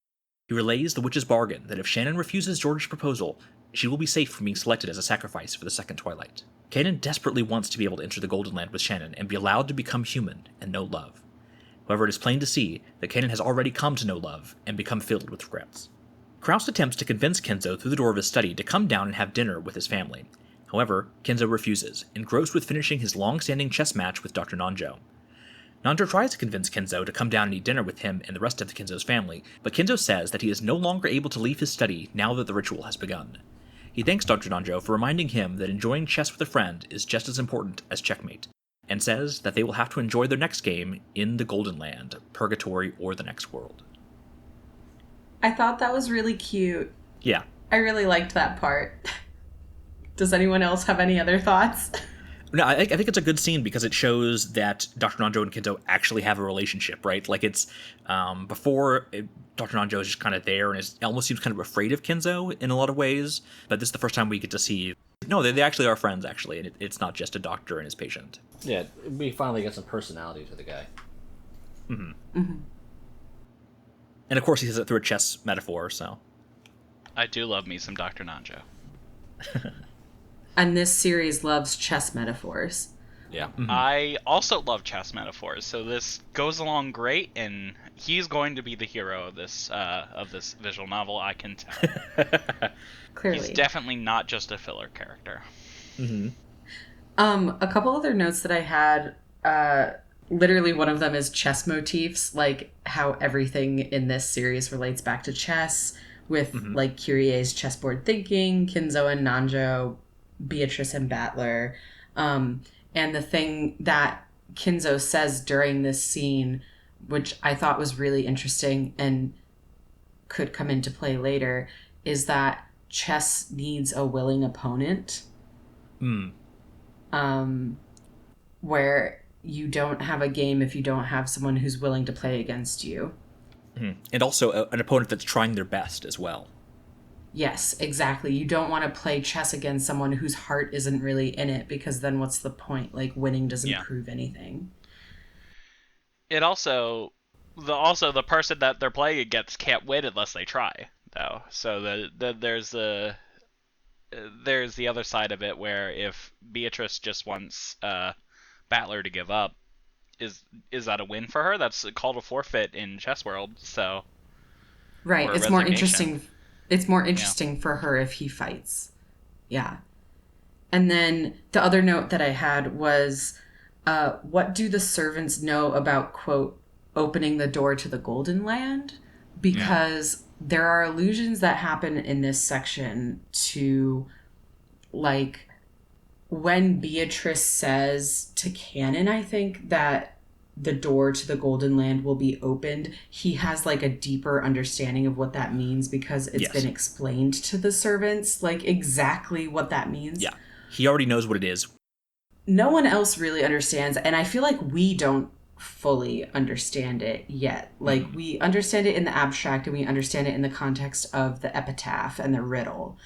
He relays the witch's bargain that if Shannon refuses George's proposal, she will be safe from being selected as a sacrifice for the second Twilight. Kanon desperately wants to be able to enter the Golden Land with Shannon and be allowed to become human and know love. However, it is plain to see that Kanon has already come to know love and become filled with regrets. Krauss attempts to convince Kinzo through the door of his study to come down and have dinner with his family. However, Kinzo refuses, engrossed with finishing his long-standing chess match with Dr. Nanjo. Nanjo tries to convince Kinzo to come down and eat dinner with him and the rest of Kinzo's family, but Kinzo says that he is no longer able to leave his study now that the ritual has begun. He thanks Dr. Nanjo for reminding him that enjoying chess with a friend is just as important as checkmate, and says that they will have to enjoy their next game in the Golden Land, Purgatory, or the next world. I thought that was really cute. Yeah. I really liked that part. Does anyone else have any other thoughts? No, I think it's a good scene because it shows that Dr. Nanjo and Kinzo actually have a relationship, right? Like, it's before Dr. Nanjo is just kind of there and almost seems kind of afraid of Kinzo in a lot of ways, but this is the first time we get to see, no, they actually are friends, actually, and it's not just a doctor and his patient. Yeah, we finally get some personality to the guy. And of course he says it through a chess metaphor, so. I do love me some Dr. Nanjo. And this series loves chess metaphors. Yeah. I also love chess metaphors, so this goes along great, and he's going to be the hero of this visual novel, I can tell. Clearly. He's definitely not just a filler character. A couple other notes that I had, literally one of them is chess motifs, like how everything in this series relates back to chess, with like Kyrie's chessboard thinking, Kinzo and Nanjo, Beatrice and Battler. And the thing that Kinzo says during this scene, which I thought was really interesting and could come into play later, is that chess needs a willing opponent. Where you don't have a game if you don't have someone who's willing to play against you. And also an opponent that's trying their best as well. Yes, exactly. You don't want to play chess against someone whose heart isn't really in it, because then what's the point? Like, winning doesn't prove anything. It also the person that they're playing against can't win unless they try, though. So there's the other side of it where if Beatrice just wants Battler to give up, is that a win for her? That's called a forfeit in chess world. So right, it's more interesting. It's more interesting for her if he fights. Yeah. And then the other note that I had was, what do the servants know about, quote, opening the door to the Golden Land? Because there are allusions that happen in this section to, like, when Beatrice says to Kanon, I think, that the door to the Golden Land will be opened, he has like a deeper understanding of what that means because it's been explained to the servants, like exactly what that means. Yeah, he already knows what it is. No one else really understands, and I feel like we don't fully understand it yet. Like, we understand it in the abstract and we understand it in the context of the epitaph and the riddle.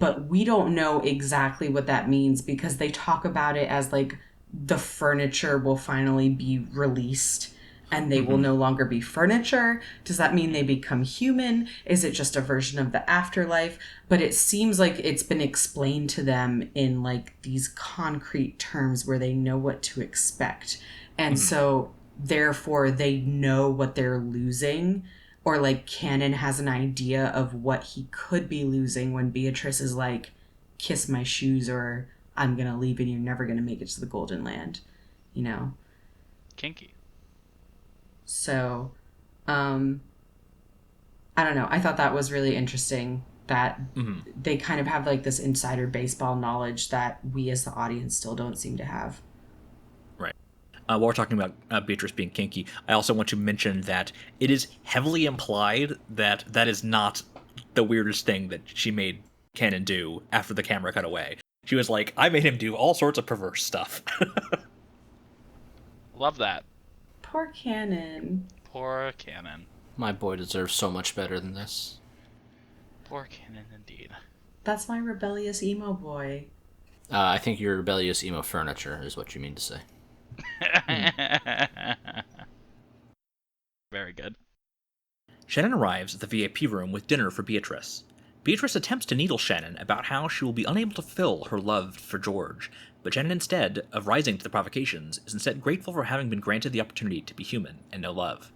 But we don't know exactly what that means because they talk about it as like the furniture will finally be released and they will no longer be furniture. Does that mean they become human? Is it just a version of the afterlife? But it seems like it's been explained to them in like these concrete terms where they know what to expect. And so therefore they know what they're losing, or like Kanon has an idea of what he could be losing when Beatrice is like, kiss my shoes or I'm going to leave and you're never going to make it to the Golden Land, you know? Kinky. So, I don't know. I thought that was really interesting that they kind of have like this insider baseball knowledge that we as the audience still don't seem to have. Right. While we're talking about Beatrice being kinky, I also want to mention that it is heavily implied that that is not the weirdest thing that she made Kanon do after the camera cut away. She was like, I made him do all sorts of perverse stuff. Love that. Poor Kanon. Poor Kanon. My boy deserves so much better than this. Poor Kanon indeed. That's my rebellious emo boy. I think your rebellious emo furniture is what you mean to say. Very good. Shannon arrives at the VIP room with dinner for Beatrice. Beatrice attempts to needle Shannon about how she will be unable to fulfill her love for George, but Shannon, instead of rising to the provocations, is instead grateful for having been granted the opportunity to be human and know love.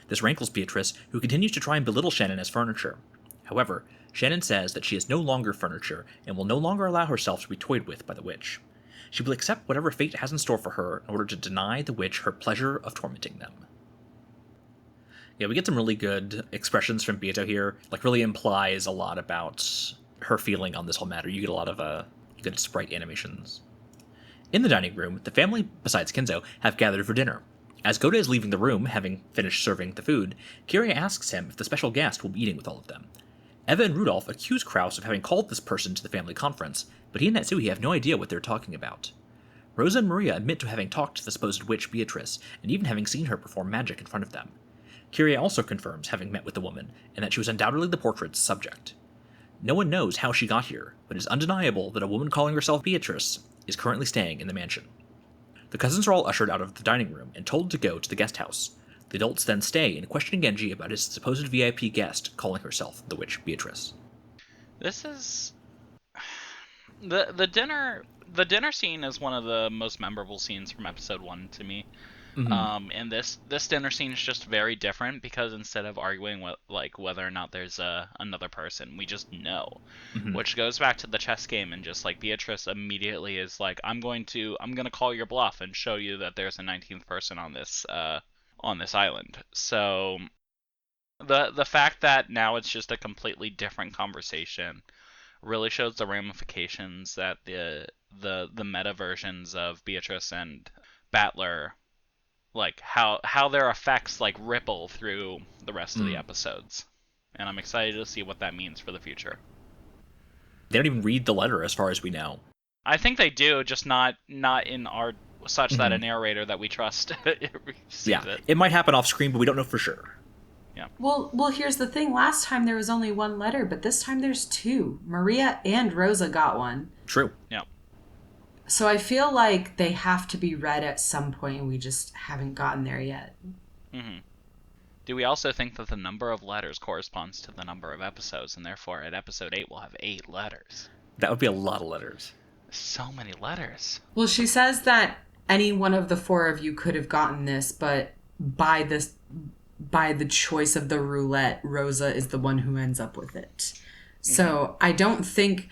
This rankles Beatrice, who continues to try and belittle Shannon as furniture. However, Shannon says that she is no longer furniture and will no longer allow herself to be toyed with by the witch. She will accept whatever fate has in store for her in order to deny the witch her pleasure of tormenting them. Yeah, we get some really good expressions from Beato here. Like, really implies a lot about her feeling on this whole matter. You get a lot of good sprite animations. In the dining room, the family, besides Kinzo, have gathered for dinner. As Gohda is leaving the room, having finished serving the food, Kyrie asks him if the special guest will be eating with all of them. Eva and Rudolf accuse Krauss of having called this person to the family conference, but he and Natsuhi have no idea what they're talking about. Rosa and Maria admit to having talked to the supposed witch Beatrice, and even having seen her perform magic in front of them. Kyrie also confirms having met with the woman, and that she was undoubtedly the portrait's subject. No one knows how she got here, but it is undeniable that a woman calling herself Beatrice is currently staying in the mansion. The cousins are all ushered out of the dining room and told to go to the guest house. The adults then stay and question Genji about his supposed VIP guest calling herself the witch Beatrice. This is the dinner scene is one of the most memorable scenes from episode 1 to me. And this dinner scene is just very different because instead of arguing with like whether or not there's another person, we just know, which goes back to the chess game, and just like Beatrice immediately is like, I'm gonna call your bluff and show you that there's a 19th person on this island. So the fact that now it's just a completely different conversation really shows the ramifications that the meta versions of Beatrice and Battler, like how their effects like ripple through the rest of the episodes. And I'm excited to see what that means for the future. They don't even read the letter as far as we know. I think they do, just not in our such that a narrator that we trust receives it. It might happen off screen, but we don't know for sure. Yeah. Well, here's the thing. Last time there was only one letter, but this time there's two. Maria and Rosa got one. True. Yeah. So I feel like they have to be read at some point, and we just haven't gotten there yet. Do we also think that the number of letters corresponds to the number of episodes, and therefore at episode 8 we'll have 8 letters? That would be a lot of letters. So many letters. Well, she says that any one of the four of you could have gotten this, but by the choice of the roulette, Rosa is the one who ends up with it. So I don't think...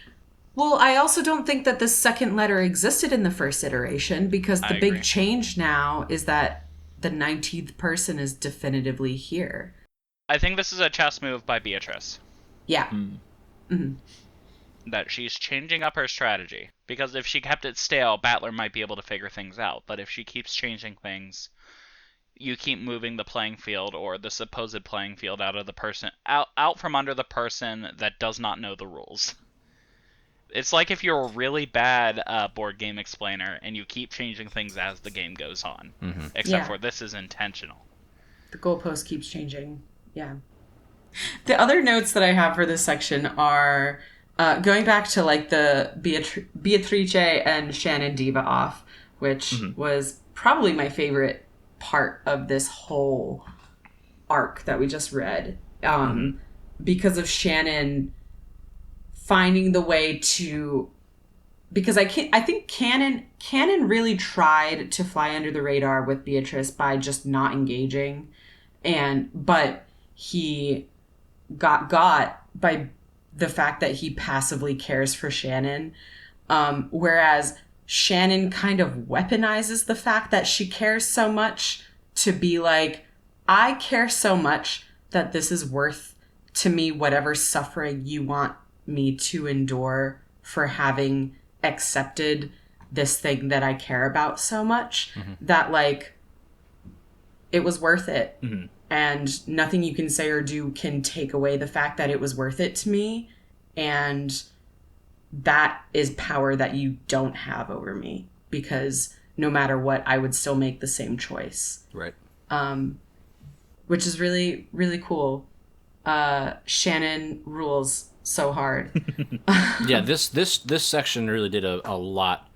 Well, I also don't think that the second letter existed in the first iteration, because the big change now is that the 19th person is definitively here. I think this is a chess move by Beatrice. Yeah. That she's changing up her strategy. Because if she kept it stale, Battler might be able to figure things out. But if she keeps changing things, you keep moving the playing field, or the supposed playing field, out from under the person that does not know the rules. It's like if you're a really bad board game explainer and you keep changing things as the game goes on. Mm-hmm. Except for this is intentional. The goalpost keeps changing. Yeah. The other notes that I have for this section are going back to like the Beatrice and Shannon diva off, which was probably my favorite part of this whole arc that we just read, because of Shannon finding the way to, because I think Kanon really tried to fly under the radar with Beatrice by just not engaging, but he got by the fact that he passively cares for Shannon, whereas Shannon kind of weaponizes the fact that she cares so much to be like, I care so much that this is worth to me whatever suffering you want me to endure for having accepted this thing that I care about so much, that like it was worth it. And nothing you can say or do can take away the fact that it was worth it to me. And that is power that you don't have over me, because no matter what, I would still make the same choice. Right. Which is really, really cool. Shannon rules so hard. Yeah, this section really did a lot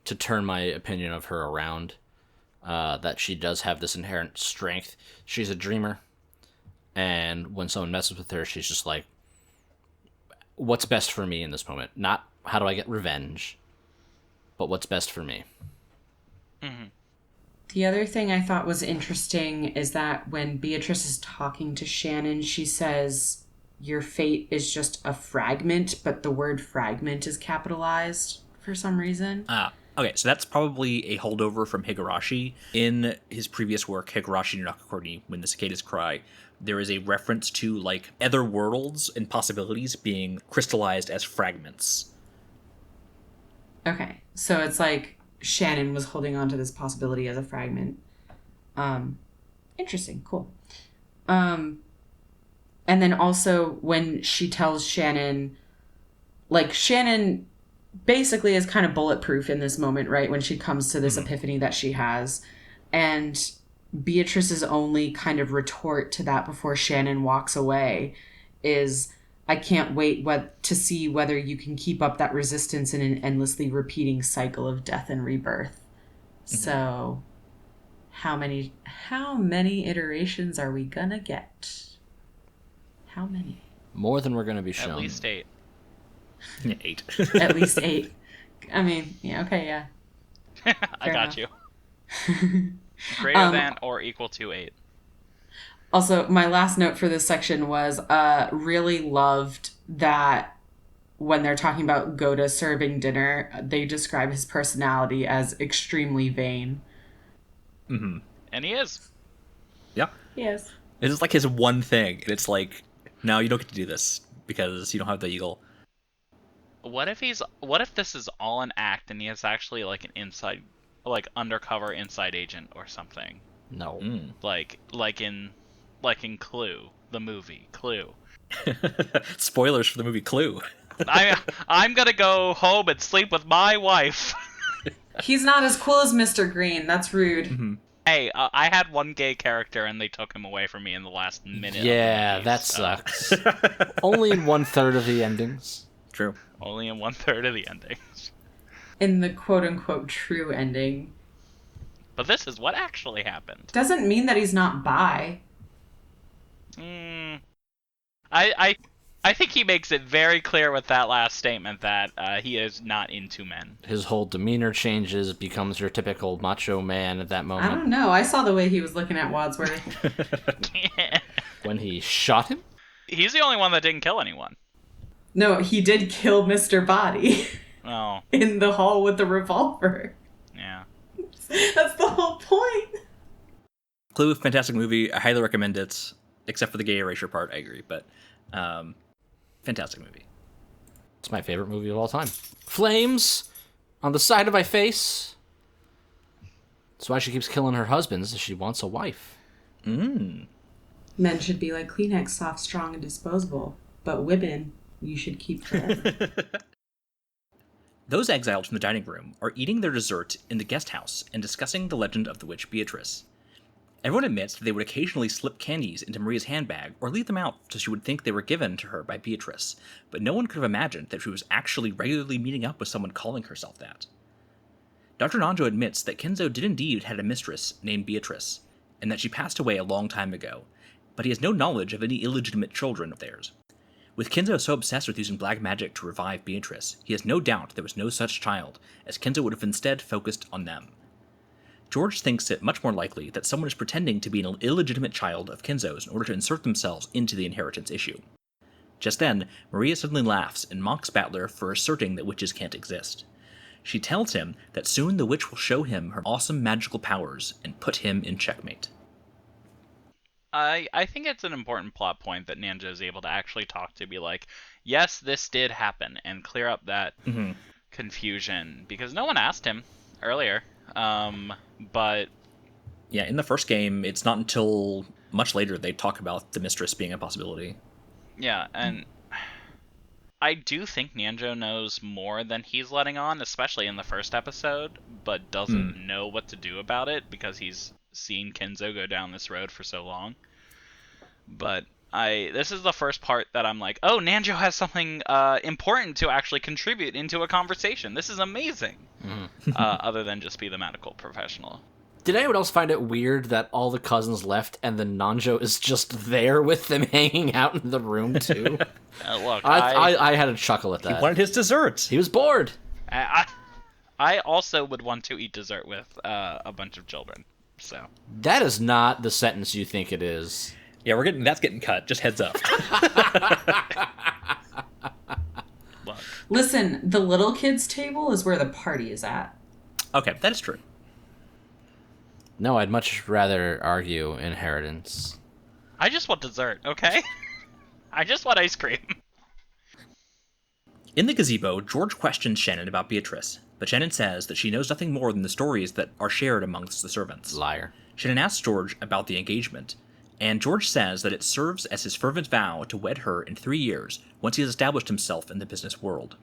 to turn my opinion of her around. That she does have this inherent strength. She's a dreamer, and when someone messes with her, she's just like, what's best for me in this moment? Not how do I get revenge, but what's best for me. The other thing I thought was interesting is that when Beatrice is talking to Shannon, she says, your fate is just a fragment, but the word fragment is capitalized for some reason. Okay, so that's probably a holdover from Higurashi. In his previous work, Higurashi no Nakakori, When the Cicadas Cry, there is a reference to like other worlds and possibilities being crystallized as fragments. Okay, so it's like Shannon was holding on to this possibility as a fragment. Interesting, cool. And then also when she tells Shannon, like Shannon basically is kind of bulletproof in this moment, right? When she comes to this epiphany that she has. And Beatrice's only kind of retort to that before Shannon walks away is, I can't wait to see whether you can keep up that resistance in an endlessly repeating cycle of death and rebirth. So how many iterations are we gonna get? How many? More than we're going to be shown. At least 8. 8. At least 8. I mean, yeah, okay, yeah. I got enough. you. Greater than or equal to 8. Also, my last note for this section was really loved that when they're talking about Gohda serving dinner, they describe his personality as extremely vain. And he is. Yeah. Yes. It's just like his one thing. And it's like, no, you don't get to do this because you don't have the eagle. What if this is all an act and he is actually like an undercover inside agent or something? No. Like in Clue, the movie Clue. Spoilers for the movie Clue. I'm gonna go home and sleep with my wife. He's not as cool as Mr. Green. That's rude. Hey, I had one gay character and they took him away from me in the last minute. Yeah, of the movie, that sucks. Only in 1/3 of the endings. True. Only in 1/3 of the endings. In the quote-unquote true ending. But this is what actually happened. Doesn't mean that he's not bi. I think he makes it very clear with that last statement that he is not into men. His whole demeanor changes, becomes your typical macho man at that moment. I don't know. I saw the way he was looking at Wadsworth. When he shot him? He's the only one that didn't kill anyone. No, he did kill Mr. Body. Oh. In the hall with the revolver. Yeah. That's the whole point. Clue, fantastic movie. I highly recommend it, except for the gay erasure part. I agree, but fantastic movie. It's my favorite movie of all time. Flames on the side of my face. That's why she keeps killing her husbands. She wants a wife. Men should be like Kleenex, soft, strong, and disposable. But women, you should keep forever. Those exiled from the dining room are eating their dessert in the guest house and discussing the legend of the witch Beatrice. Everyone admits that they would occasionally slip candies into Maria's handbag or leave them out so she would think they were given to her by Beatrice, but no one could have imagined that she was actually regularly meeting up with someone calling herself that. Dr. Nanjo admits that Kinzo did indeed have a mistress named Beatrice, and that she passed away a long time ago, but he has no knowledge of any illegitimate children of theirs. With Kinzo so obsessed with using black magic to revive Beatrice, he has no doubt there was no such child, as Kinzo would have instead focused on them. George thinks it much more likely that someone is pretending to be an illegitimate child of Kinzo's in order to insert themselves into the inheritance issue. Just then, Maria suddenly laughs and mocks Battler for asserting that witches can't exist. She tells him that soon the witch will show him her awesome magical powers and put him in checkmate. I think it's an important plot point that Nanjo is able to actually talk to, be like, yes, this did happen, and clear up that confusion, because no one asked him earlier. But yeah, in the first game, it's not until much later they talk about the mistress being a possibility. Yeah, and I do think Nanjo knows more than he's letting on, especially in the first episode, but doesn't know what to do about it because he's seen Kinzo go down this road for so long. But this is the first part that I'm like, oh, Nanjo has something important to actually contribute into a conversation. This is amazing. Other than just be the medical professional. Did anyone else find it weird that all the cousins left and then Nanjo is just there with them hanging out in the room too? Look, I had a chuckle at that. He wanted his dessert. He was bored. I also would want to eat dessert with a bunch of children. So that is not the sentence you think it is. Yeah, that's getting cut. Just heads up. Look. Listen, the little kids' table is where the party is at. Okay, that is true. No, I'd much rather argue inheritance. I just want dessert, okay? I just want ice cream. In the gazebo, George questions Shannon about Beatrice, but Shannon says that she knows nothing more than the stories that are shared amongst the servants. Liar. Shannon asks George about the engagement, and George says that it serves as his fervent vow to wed her in 3 years once he has established himself in the business world.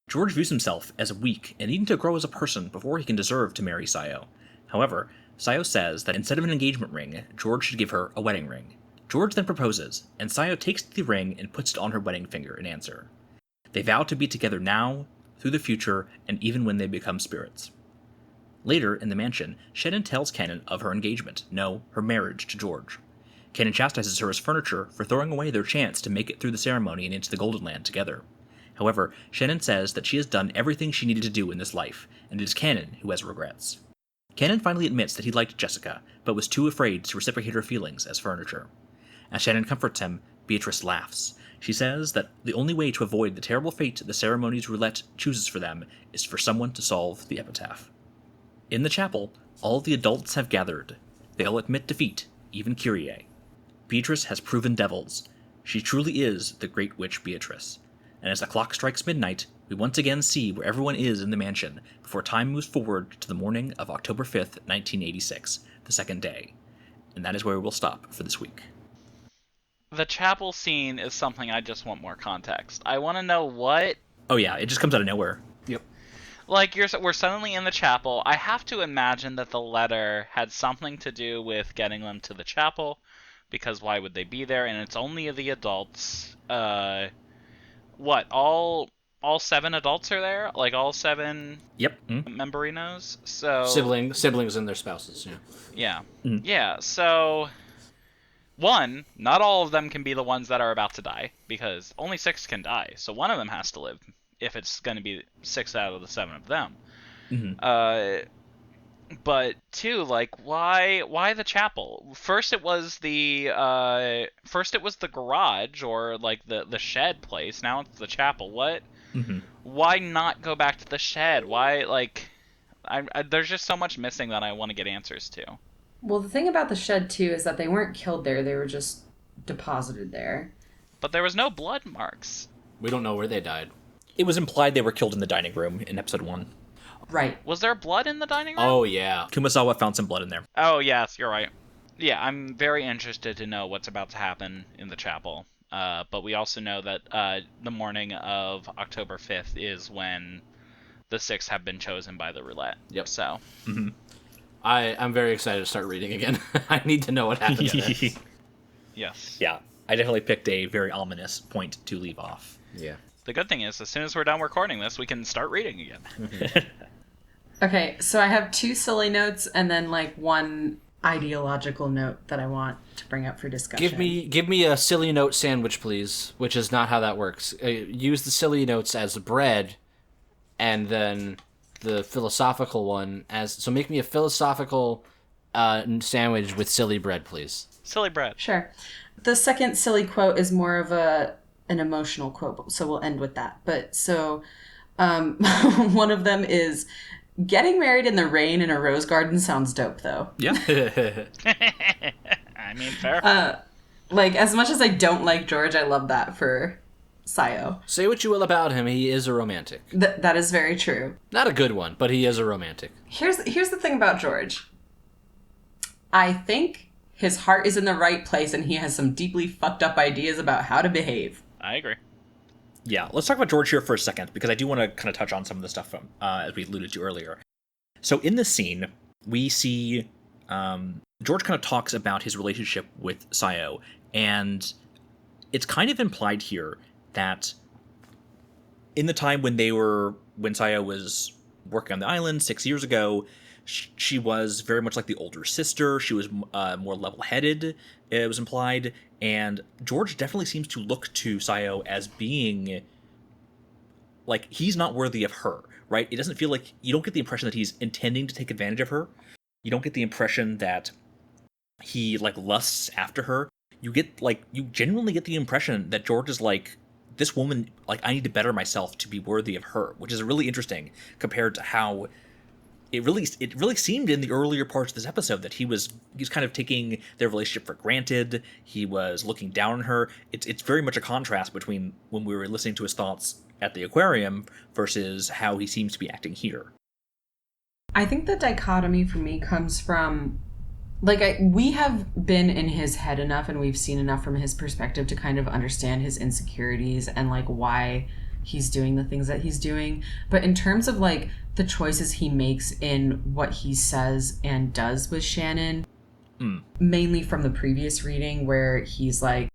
George views himself as weak and needing to grow as a person before he can deserve to marry Sayo. However, Sayo says that instead of an engagement ring, George should give her a wedding ring. George then proposes, and Sayo takes the ring and puts it on her wedding finger in answer. They vow to be together now, through the future, and even when they become spirits. Later, in the mansion, Shannon tells Kanon of her engagement, no, her marriage to George. Kanon chastises her as furniture for throwing away their chance to make it through the ceremony and into the Golden Land together. However, Shannon says that she has done everything she needed to do in this life, and it is Kanon who has regrets. Kanon finally admits that he liked Jessica, but was too afraid to reciprocate her feelings as furniture. As Shannon comforts him, Beatrice laughs. She says that the only way to avoid the terrible fate the ceremony's roulette chooses for them is for someone to solve the epitaph. In the chapel, all the adults have gathered. They all admit defeat, even Kyrie. Beatrice has proven devils. She truly is the great witch Beatrice. And as the clock strikes midnight, we once again see where everyone is in the mansion before time moves forward to the morning of October 5th, 1986, the second day. And that is where we'll stop for this week. The chapel scene is something I just want more context. I want to know what... Oh yeah, it just comes out of nowhere. Yep. Like, we're suddenly in the chapel. I have to imagine that the letter had something to do with getting them to the chapel, because why would they be there? And it's only the adults. What, all 7 adults are there? Like, all 7 Yep. memberinos? So... Siblings and their spouses, Yeah. Mm. Yeah, so... 1, not all of them can be the ones that are about to die, because only 6 can die, so one of them has to live, if it's going to be 6 out of the 7 of them. Mm-hmm. But 2, like, why the chapel? First it was the garage, or like the shed place. Now it's the chapel. What? Mm-hmm. Why not go back to the shed? Why, like, there's just so much missing that I want to get answers to. Well, the thing about the shed, too, is that they weren't killed there. They were just deposited there. But there was no blood marks. We don't know where they died. It was implied they were killed in the dining room in episode 1. Right. Was there blood in the dining room? Oh, yeah. Kumasawa found some blood in there. Oh, yes, you're right. Yeah, I'm very interested to know what's about to happen in the chapel. But we also know that the morning of October 5th is when the 6 have been chosen by the roulette. Yep. So I'm very excited to start reading again. I need to know what happens next. Yes. Yeah, I definitely picked a very ominous point to leave off. Yeah. The good thing is, as soon as we're done recording this, we can start reading again. Okay, so I have 2 silly notes and then like 1 ideological note that I want to bring up for discussion. Give me a silly note sandwich, please, which is not how that works. Use the silly notes as bread, and then the philosophical one as... So make me a philosophical sandwich with silly bread, please. Silly bread. Sure. The second silly quote is more of an emotional quote, so we'll end with that. But so one of them is, getting married in the rain in a rose garden sounds dope, though. Yeah. I mean, fair. Like, as much as I don't like George, I love that for Sayo. Say what you will about him, he is a romantic. That is very true. Not a good one, but he is a romantic. Here's the thing about George. I think his heart is in the right place and he has some deeply fucked up ideas about how to behave. I agree. Yeah, let's talk about George here for a second, because I do want to kind of touch on some of the stuff from, as we alluded to earlier. So in this scene, we see George kind of talks about his relationship with Sayo, and it's kind of implied here that in the time when Sayo was working on the island 6 years ago, she was very much like the older sister. She was more level-headed, it was implied, and George definitely seems to look to Sayo as being like he's not worthy of her, right? It doesn't feel like, you don't get the impression that he's intending to take advantage of her. You don't get the impression that he like lusts after her. You genuinely get the impression that George is like, this woman, like, I need to better myself to be worthy of her, which is really interesting compared to how it really seemed in the earlier parts of this episode that he was kind of taking their relationship for granted. He was looking down on her. It's very much a contrast between when we were listening to his thoughts at the aquarium versus how he seems to be acting here. I think the dichotomy for me comes from, like, we have been in his head enough and we've seen enough from his perspective to kind of understand his insecurities and like why he's doing the things that he's doing. But in terms of like the choices he makes in what he says and does with Shannon, mainly from the previous reading where he's like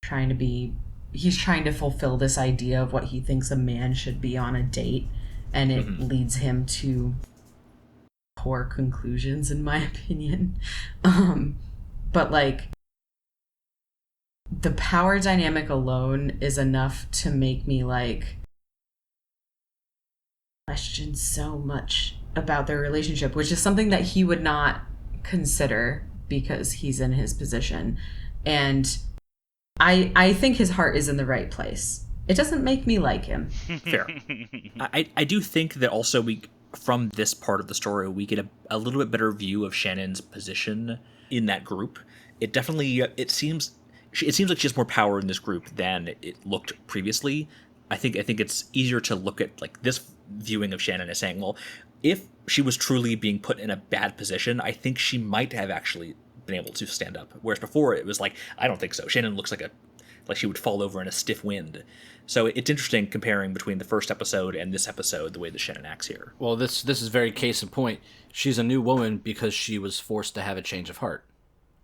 trying to fulfill this idea of what he thinks a man should be on a date, and it leads him to poor conclusions, in my opinion. But like, the power dynamic alone is enough to make me like question so much about their relationship, which is something that he would not consider because he's in his position. And I think his heart is in the right place. It doesn't make me like him. Fair. I do think that also from this part of the story, we get a little bit better view of Shannon's position in that group. It seems like she has more power in this group than it looked previously. I think it's easier to look at like this viewing of Shannon as saying, well, if she was truly being put in a bad position, I think she might have actually been able to stand up. Whereas before it was like, I don't think so. Shannon looks like she would fall over in a stiff wind. So it's interesting comparing between the first episode and this episode, the way that Shannon acts here. Well, this is very case in point. She's a new woman because she was forced to have a change of heart.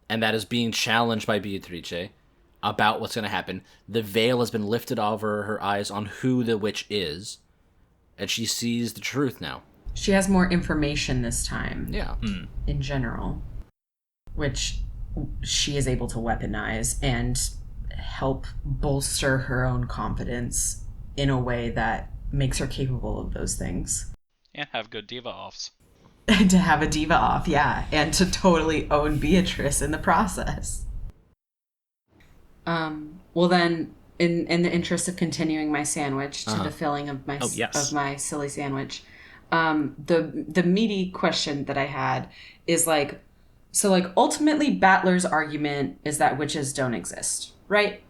And that is being challenged by Beatrice about what's going to happen. The veil has been lifted over her eyes on who the witch is, and she sees the truth now. She has more information this time. Yeah. In general, which she is able to weaponize and help bolster her own confidence in a way that makes her capable of those things. And have good diva offs. To have a diva off, yeah. And to totally own Beatrice in the process. Well then, in the interest of continuing my sandwich to the filling of my of my silly sandwich, the meaty question that I had is like, so like ultimately Battler's argument is that witches don't exist, right?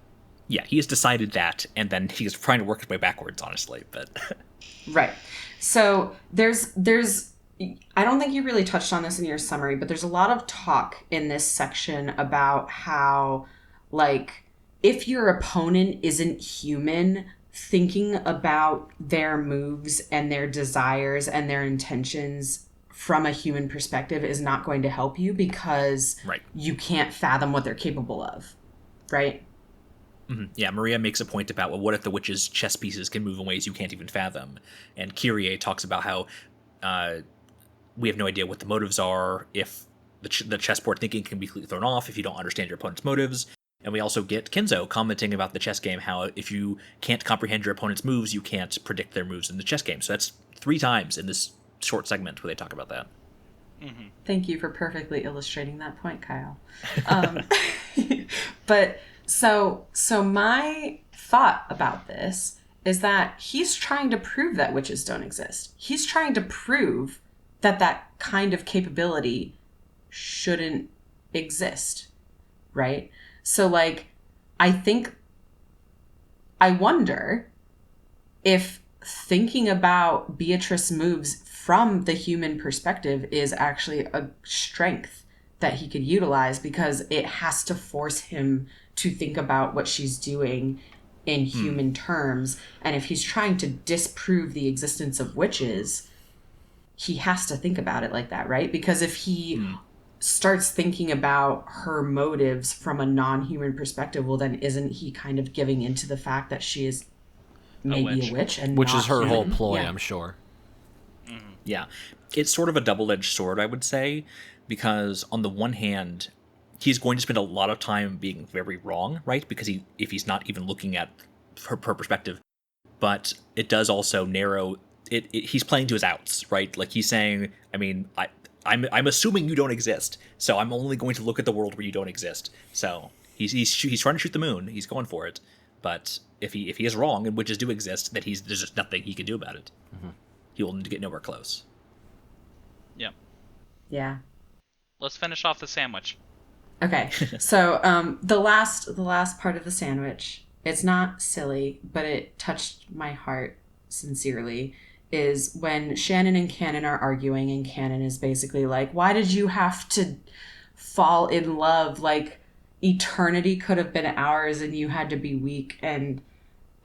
Yeah, he has decided that, and then he's trying to work his way backwards, honestly, but right. So there's I don't think you really touched on this in your summary, but there's a lot of talk in this section about how, like, if your opponent isn't human, thinking about their moves and their desires and their intentions from a human perspective is not going to help you because you can't fathom what they're capable of, right? Mm-hmm. Yeah, Maria makes a point about, well, what if the witch's chess pieces can move in ways you can't even fathom? And Kyrie talks about how we have no idea what the motives are, if the chessboard thinking can be completely thrown off if you don't understand your opponent's motives. And we also get Kinzo commenting about the chess game, how if you can't comprehend your opponent's moves, you can't predict their moves in the chess game. So that's 3 times in this short segment where they talk about that. Mm-hmm. Thank you for perfectly illustrating that point, Kyle. But so my thought about this is that he's trying to prove that witches don't exist. He's trying to prove that that kind of capability shouldn't exist, right? So, like, I wonder if thinking about Beatrice moves from the human perspective is actually a strength that he could utilize, because it has to force him to think about what she's doing in human terms. And if he's trying to disprove the existence of witches, he has to think about it like that, right? Because if he starts thinking about her motives from a non-human perspective, well, then isn't he kind of giving into the fact that she is maybe a witch and which not is her human? whole ploy, Yeah. I'm sure. Yeah, it's sort of a double-edged sword, I would say, because on the one hand, he's going to spend a lot of time being very wrong, right? Because if he's not even looking at her perspective, but it does also narrow it. He's playing to his outs, right? Like he's saying, I mean, I'm assuming you don't exist, so I'm only going to look at the world where you don't exist. So he's trying to shoot the moon. He's going for it, but if he is wrong and witches do exist, that there's just nothing he can do about it. Mm-hmm. He will get nowhere close. Yep. Yeah. Let's finish off the sandwich. Okay. So the last part of the sandwich, it's not silly, but it touched my heart sincerely, is when Shannon and Kanon are arguing, and Kanon is basically like, why did you have to fall in love? Like, eternity could have been ours and you had to be weak and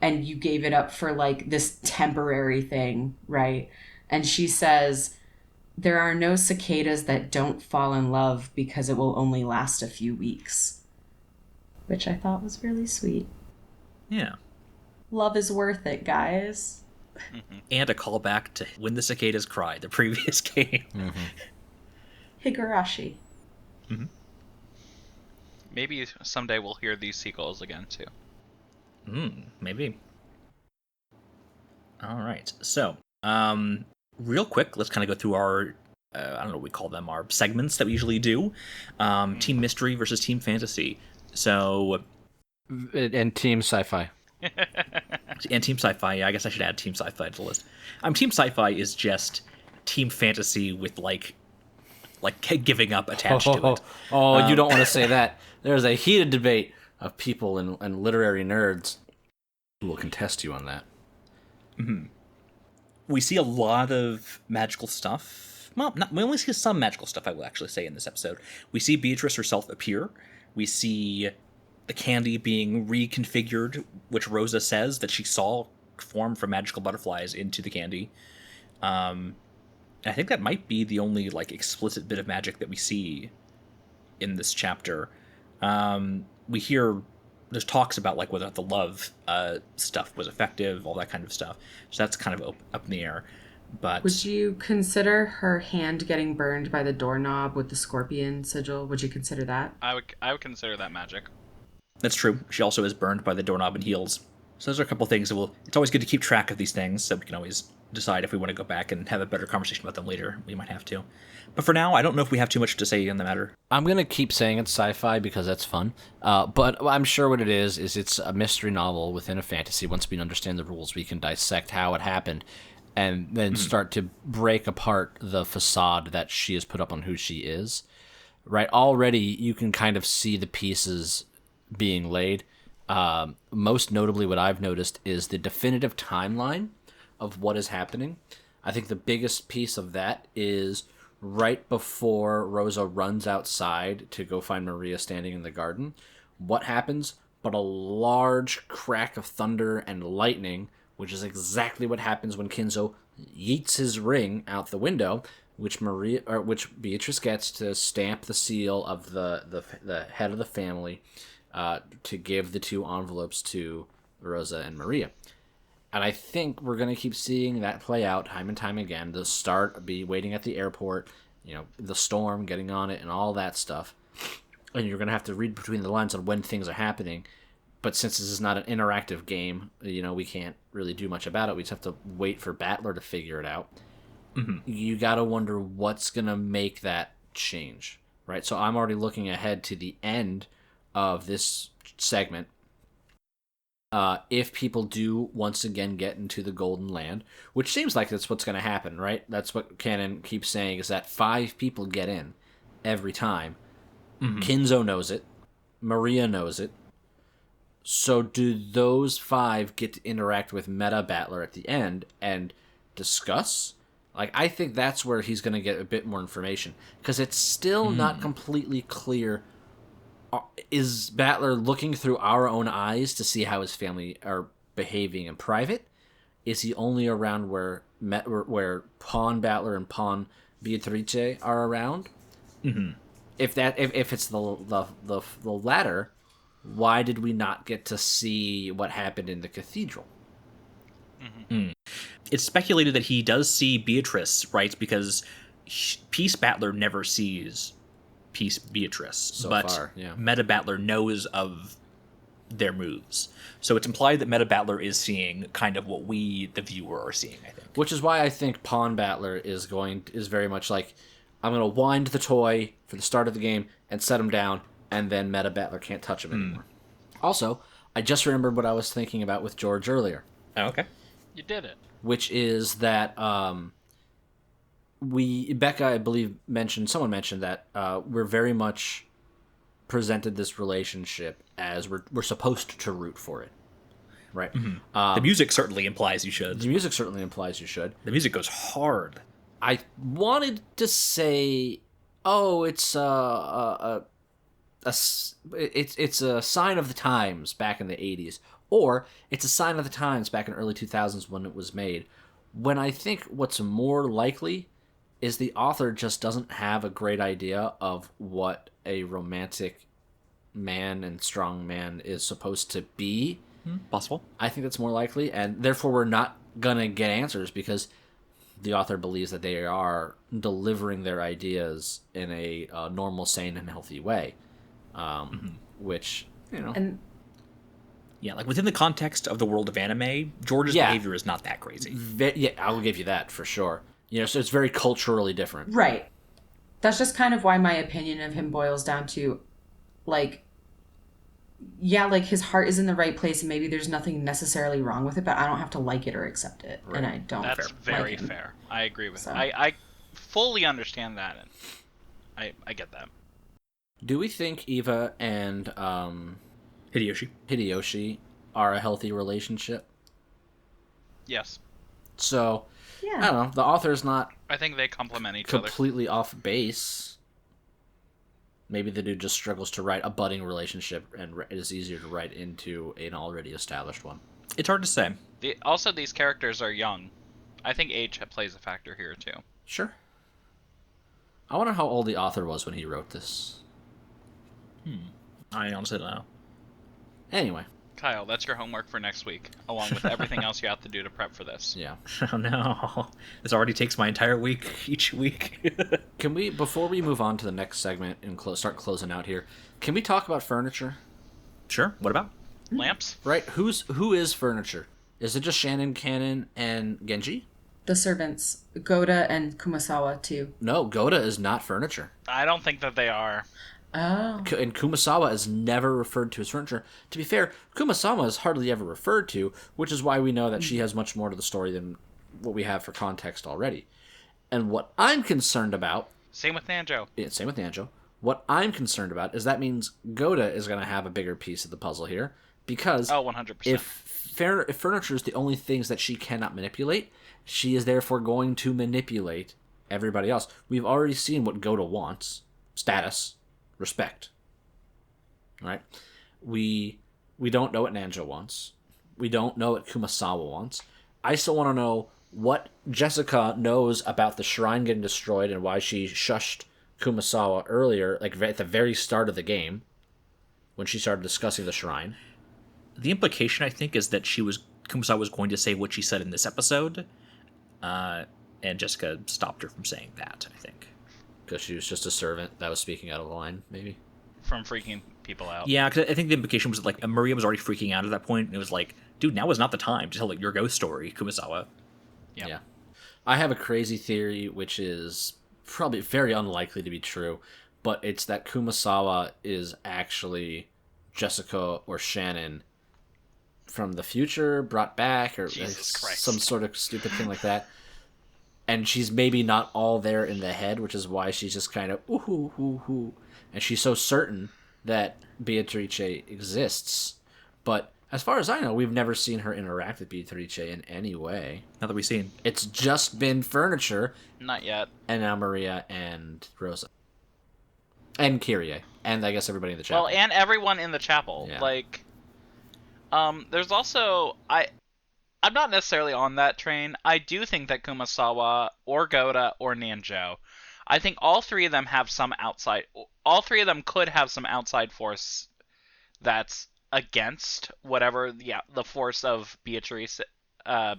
you gave it up for like this temporary thing, right? And she says, there are no cicadas that don't fall in love because it will only last a few weeks. Which I thought was really sweet. Yeah. Love is worth it, guys. Mm-hmm. And a callback to When the Cicadas Cry, the previous game. Mm-hmm. Higurashi. Mm-hmm. Maybe someday we'll hear these sequels again, too. Maybe. All right. So, real quick, let's kind of go through our, I don't know what we call them, our segments that we usually do. Team Mystery versus Team Fantasy. So... And Team Sci-Fi. And Team Sci-Fi, yeah, I guess I should add Team Sci-Fi to the list. Team Sci-Fi is just Team Fantasy with, like giving up attached to it. You don't want to say that. There's a heated debate of people and literary nerds who will contest you on that. Mm-hmm. We see a lot of magical stuff. Well, we only see some magical stuff, I will actually say, in this episode. We see Beatrice herself appear. We see the candy being reconfigured, which Rosa says that she saw form from magical butterflies into the candy. And I think that might be the only like explicit bit of magic that we see in this chapter. We hear there's talks about like whether the love stuff was effective, all that kind of stuff. So that's kind of up in the air. But would you consider her hand getting burned by the doorknob with the scorpion sigil? Would you consider that? I would consider that magic. That's true. She also is burned by the doorknob and heals. So those are a couple things that it's always good to keep track of these things, so we can always decide if we want to go back and have a better conversation about them later. We might have to. But for now, I don't know if we have too much to say on the matter. I'm going to keep saying it's sci-fi because that's fun. But I'm sure what it is it's a mystery novel within a fantasy. Once we understand the rules, we can dissect how it happened and then start to break apart the facade that she has put up on who she is. Right? Already, you can kind of see the pieces being laid. Most notably, what I've noticed is the definitive timeline of what is happening. I think the biggest piece of that is right before Rosa runs outside to go find Maria standing in the garden. What happens but a large crack of thunder and lightning, which is exactly what happens when Kinzo yeets his ring out the window, which Beatrice gets to stamp the seal of the head of the family to give the 2 envelopes to Rosa and Maria. And I think we're going to keep seeing that play out time and time again. The start, be waiting at the airport, the storm, getting on it, and all that stuff. And you're going to have to read between the lines on when things are happening. But since this is not an interactive game, we can't really do much about it. We just have to wait for Battler to figure it out. Mm-hmm. You got to wonder what's going to make that change, right? So I'm already looking ahead to the end of this segment. If people do once again get into the Golden Land, which seems like that's what's going to happen, right? That's what Kanon keeps saying, is that 5 people get in every time. Mm-hmm. Kinzo knows it. Maria knows it. So do those 5 get to interact with Meta Battler at the end and discuss? I think that's where he's going to get a bit more information, because it's still not completely clear. Is Battler looking through our own eyes to see how his family are behaving in private? Is he only around where Pawn Battler and Pawn Beatrice are around? Mm-hmm. If it's the latter, why did we not get to see what happened in the cathedral? Mm-hmm. It's speculated that he does see Beatrice, right? Because Peace Battler never sees Peace Beatrice, but Meta Battler knows of their moves. So it's implied that Meta Battler is seeing kind of what we, the viewer, are seeing, I think. Which is why I think Pawn Battler is very much like, I'm going to wind the toy for the start of the game and set him down, and then Meta Battler can't touch him anymore. Also, I just remembered what I was thinking about with George earlier. Oh, okay. You did it. Which is that Becca, I believe, someone mentioned that we're very much presented this relationship as we're supposed to root for it, right? Mm-hmm. The music certainly implies you should. The music certainly implies you should. The music goes hard. I wanted to say, it's it's a sign of the times back in the 80s, or it's a sign of the times back in early 2000s when it was made. When I think what's more likely is the author just doesn't have a great idea of what a romantic man and strong man is supposed to be. Possible. I think that's more likely, and therefore we're not gonna get answers because the author believes that they are delivering their ideas in a normal, sane, and healthy way. Which, And yeah, within the context of the world of anime, George's behavior is not that crazy. I will give you that for sure. So it's very culturally different. Right. That's just kind of why my opinion of him boils down to, his heart is in the right place and maybe there's nothing necessarily wrong with it, but I don't have to like it or accept it. Right. And I don't. That's very fair. I agree with that. I fully understand that, and I get that. Do we think Eva and Hideyoshi are a healthy relationship? Yes. So, I don't know. The author's not... I think they complement each other. Completely off base. Maybe the dude just struggles to write a budding relationship, and it is easier to write into an already established one. It's hard to say. Also, these characters are young. I think age plays a factor here, too. Sure. I wonder how old the author was when he wrote this. I honestly don't know. Anyway. Kyle, that's your homework for next week, along with everything else you have to do to prep for this. Yeah. Oh, no. This already takes my entire week, each week. Can we, before we move on to the next segment and start closing out here, can we talk about furniture? Sure. What about? Lamps? Right. Who is furniture? Is it just Shannon, Kanon, and Genji? The servants. Gohda and Kumasawa, too. No, Gohda is not furniture. I don't think that they are. Oh. And Kumasawa is never referred to as furniture. To be fair, Kumasawa is hardly ever referred to, which is why we know that she has much more to the story than what we have for context already. And what I'm concerned about... Same with Nanjo. Yeah, same with Nanjo. What I'm concerned about is that means Gohda is going to have a bigger piece of the puzzle here, because 100%. If furniture is the only things that she cannot manipulate, she is therefore going to manipulate everybody else. We've already seen what Gohda wants. Status. Respect. Right? We We don't know what Nanjo wants. We don't know what Kumasawa wants. I still want to know what Jessica knows about the shrine getting destroyed and why she shushed Kumasawa earlier, like at the very start of the game, when she started discussing the shrine. The implication, I think, is that Kumasawa was going to say what she said in this episode, and Jessica stopped her from saying that, I think. Because she was just a servant that was speaking out of line, maybe? From freaking people out. Yeah, because I think the implication was that, like, Maria was already freaking out at that point, and it was like, dude, now is not the time to tell, like, your ghost story, Kumasawa. Yeah. I have a crazy theory, which is probably very unlikely to be true, but it's that Kumasawa is actually Jessica or Shannon from the future brought back, or some sort of stupid thing like that. And she's maybe not all there in the head, which is why she's just kind of ooh, ooh, ooh. And she's so certain that Beatrice exists. But as far as I know, we've never seen her interact with Beatrice in any way. Not that we've seen. It's just been furniture. Not yet. And now Maria and Rosa. And Kyrie. And I guess everybody in the chapel. Well, and everyone in the chapel. Yeah. Like, there's also... I'm not necessarily on that train. I do think that Kumasawa or Gohda or Nanjo, I think all three of them have some outside... All three of them could have some outside force that's against whatever the force of Beatrice. I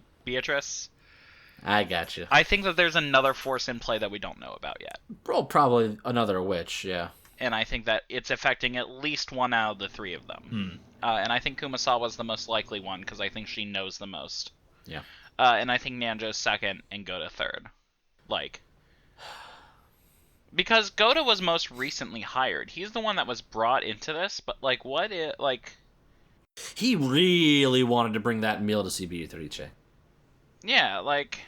got you. I think that there's another force in play that we don't know about yet. Well, probably another witch, yeah. And I think that it's affecting at least one out of the three of them. And I think Kumasawa's the most likely one, because I think she knows the most. Yeah. And I think Nanjo's second, and Gohda third. Like... Because Gohda was most recently hired. He's the one that was brought into this, but, like, He really wanted to bring that meal to see Beatrice. Yeah, like...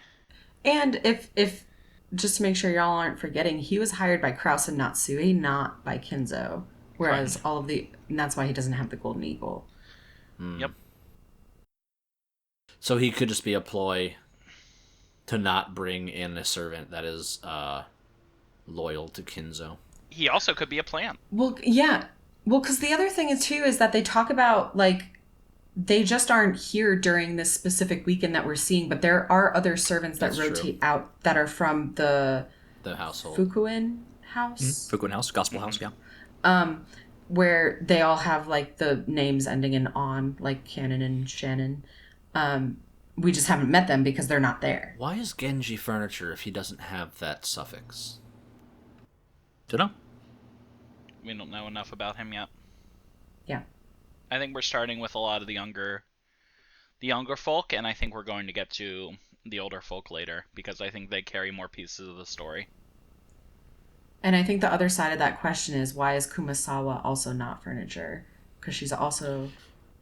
And if just to make sure y'all aren't forgetting, he was hired by Krauss and Natsuhi, not by Kinzo. Whereas and that's why he doesn't have the Golden Eagle. Yep. So he could just be a ploy to not bring in a servant that is loyal to Kinzo. He also could be a plan. Well, yeah. Well, because the other thing is, too, is that they talk about, like, they just aren't here during this specific weekend that we're seeing, but there are other servants that rotate out that are from the household. Fukuin house? Fukuin house, gospel house, yeah. Where they all have, like, the names ending in on, like Kanon and Shannon. We just haven't met them because they're not there. Why is Genji furniture if he doesn't have that suffix? Dunno. We don't know enough about him yet. Yeah. I think we're starting with a lot of the younger folk, and I think we're going to get to the older folk later, because I think they carry more pieces of the story. And I think the other side of that question is, why is Kumasawa also not furniture? Because she's also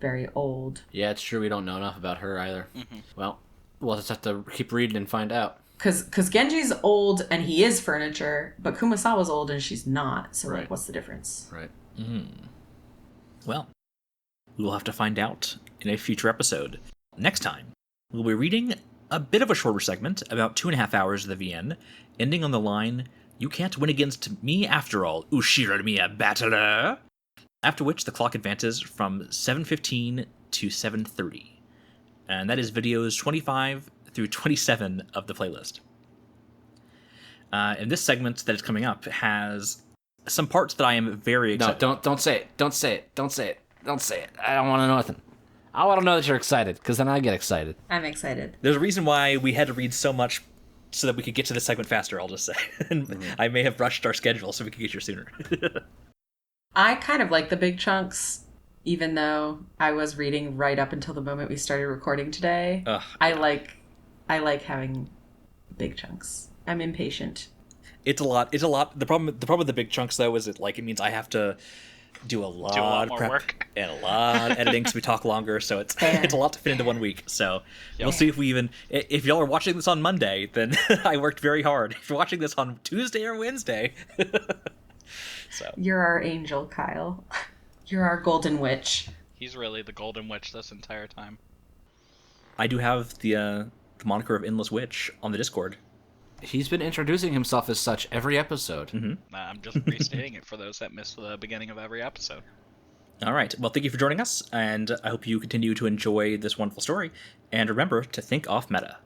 very old. Yeah, it's true. We don't know enough about her either. Well, we'll just have to keep reading and find out. Because Genji's old and he is furniture, but Kumasawa's old and she's not. So, like, what's the difference? Right. Well, we will have to find out in a future episode. Next time, we'll be reading a bit of a shorter segment, about 2.5 hours of the VN, ending on the line, "You can't win against me after all, Ushira Miya battler." After which, the clock advances from 7:15 to 7:30. And that is videos 25 through 27 of the playlist. And this segment that is coming up has some parts that I am very excited. No, don't say it. Don't say it. Don't say it. Don't say it. I don't want to know nothing. I want to know that you're excited, because then I get excited. I'm excited. There's a reason why we had to read so much so that we could get to this segment faster, I'll just say. And I may have rushed our schedule so we could get here sooner. I kind of like the big chunks, even though I was reading right up until the moment we started recording today. I like having big chunks. I'm impatient. It's a lot. The problem with the big chunks, though, is it means I have to do a lot of prep work. And a lot of editing, so we talk longer. So it's a lot to fit into 1 week. So we'll see if y'all are watching this on Monday, then I worked very hard. If you're watching this on Tuesday or Wednesday, so you're our angel, Kyle. You're our golden witch. He's really the golden witch this entire time. I do have the moniker of Endless Witch on the Discord. He's been introducing himself as such every episode. I'm just restating it for those that missed the beginning of every episode. All right. Well, thank you for joining us, and I hope you continue to enjoy this wonderful story. And remember to think off meta.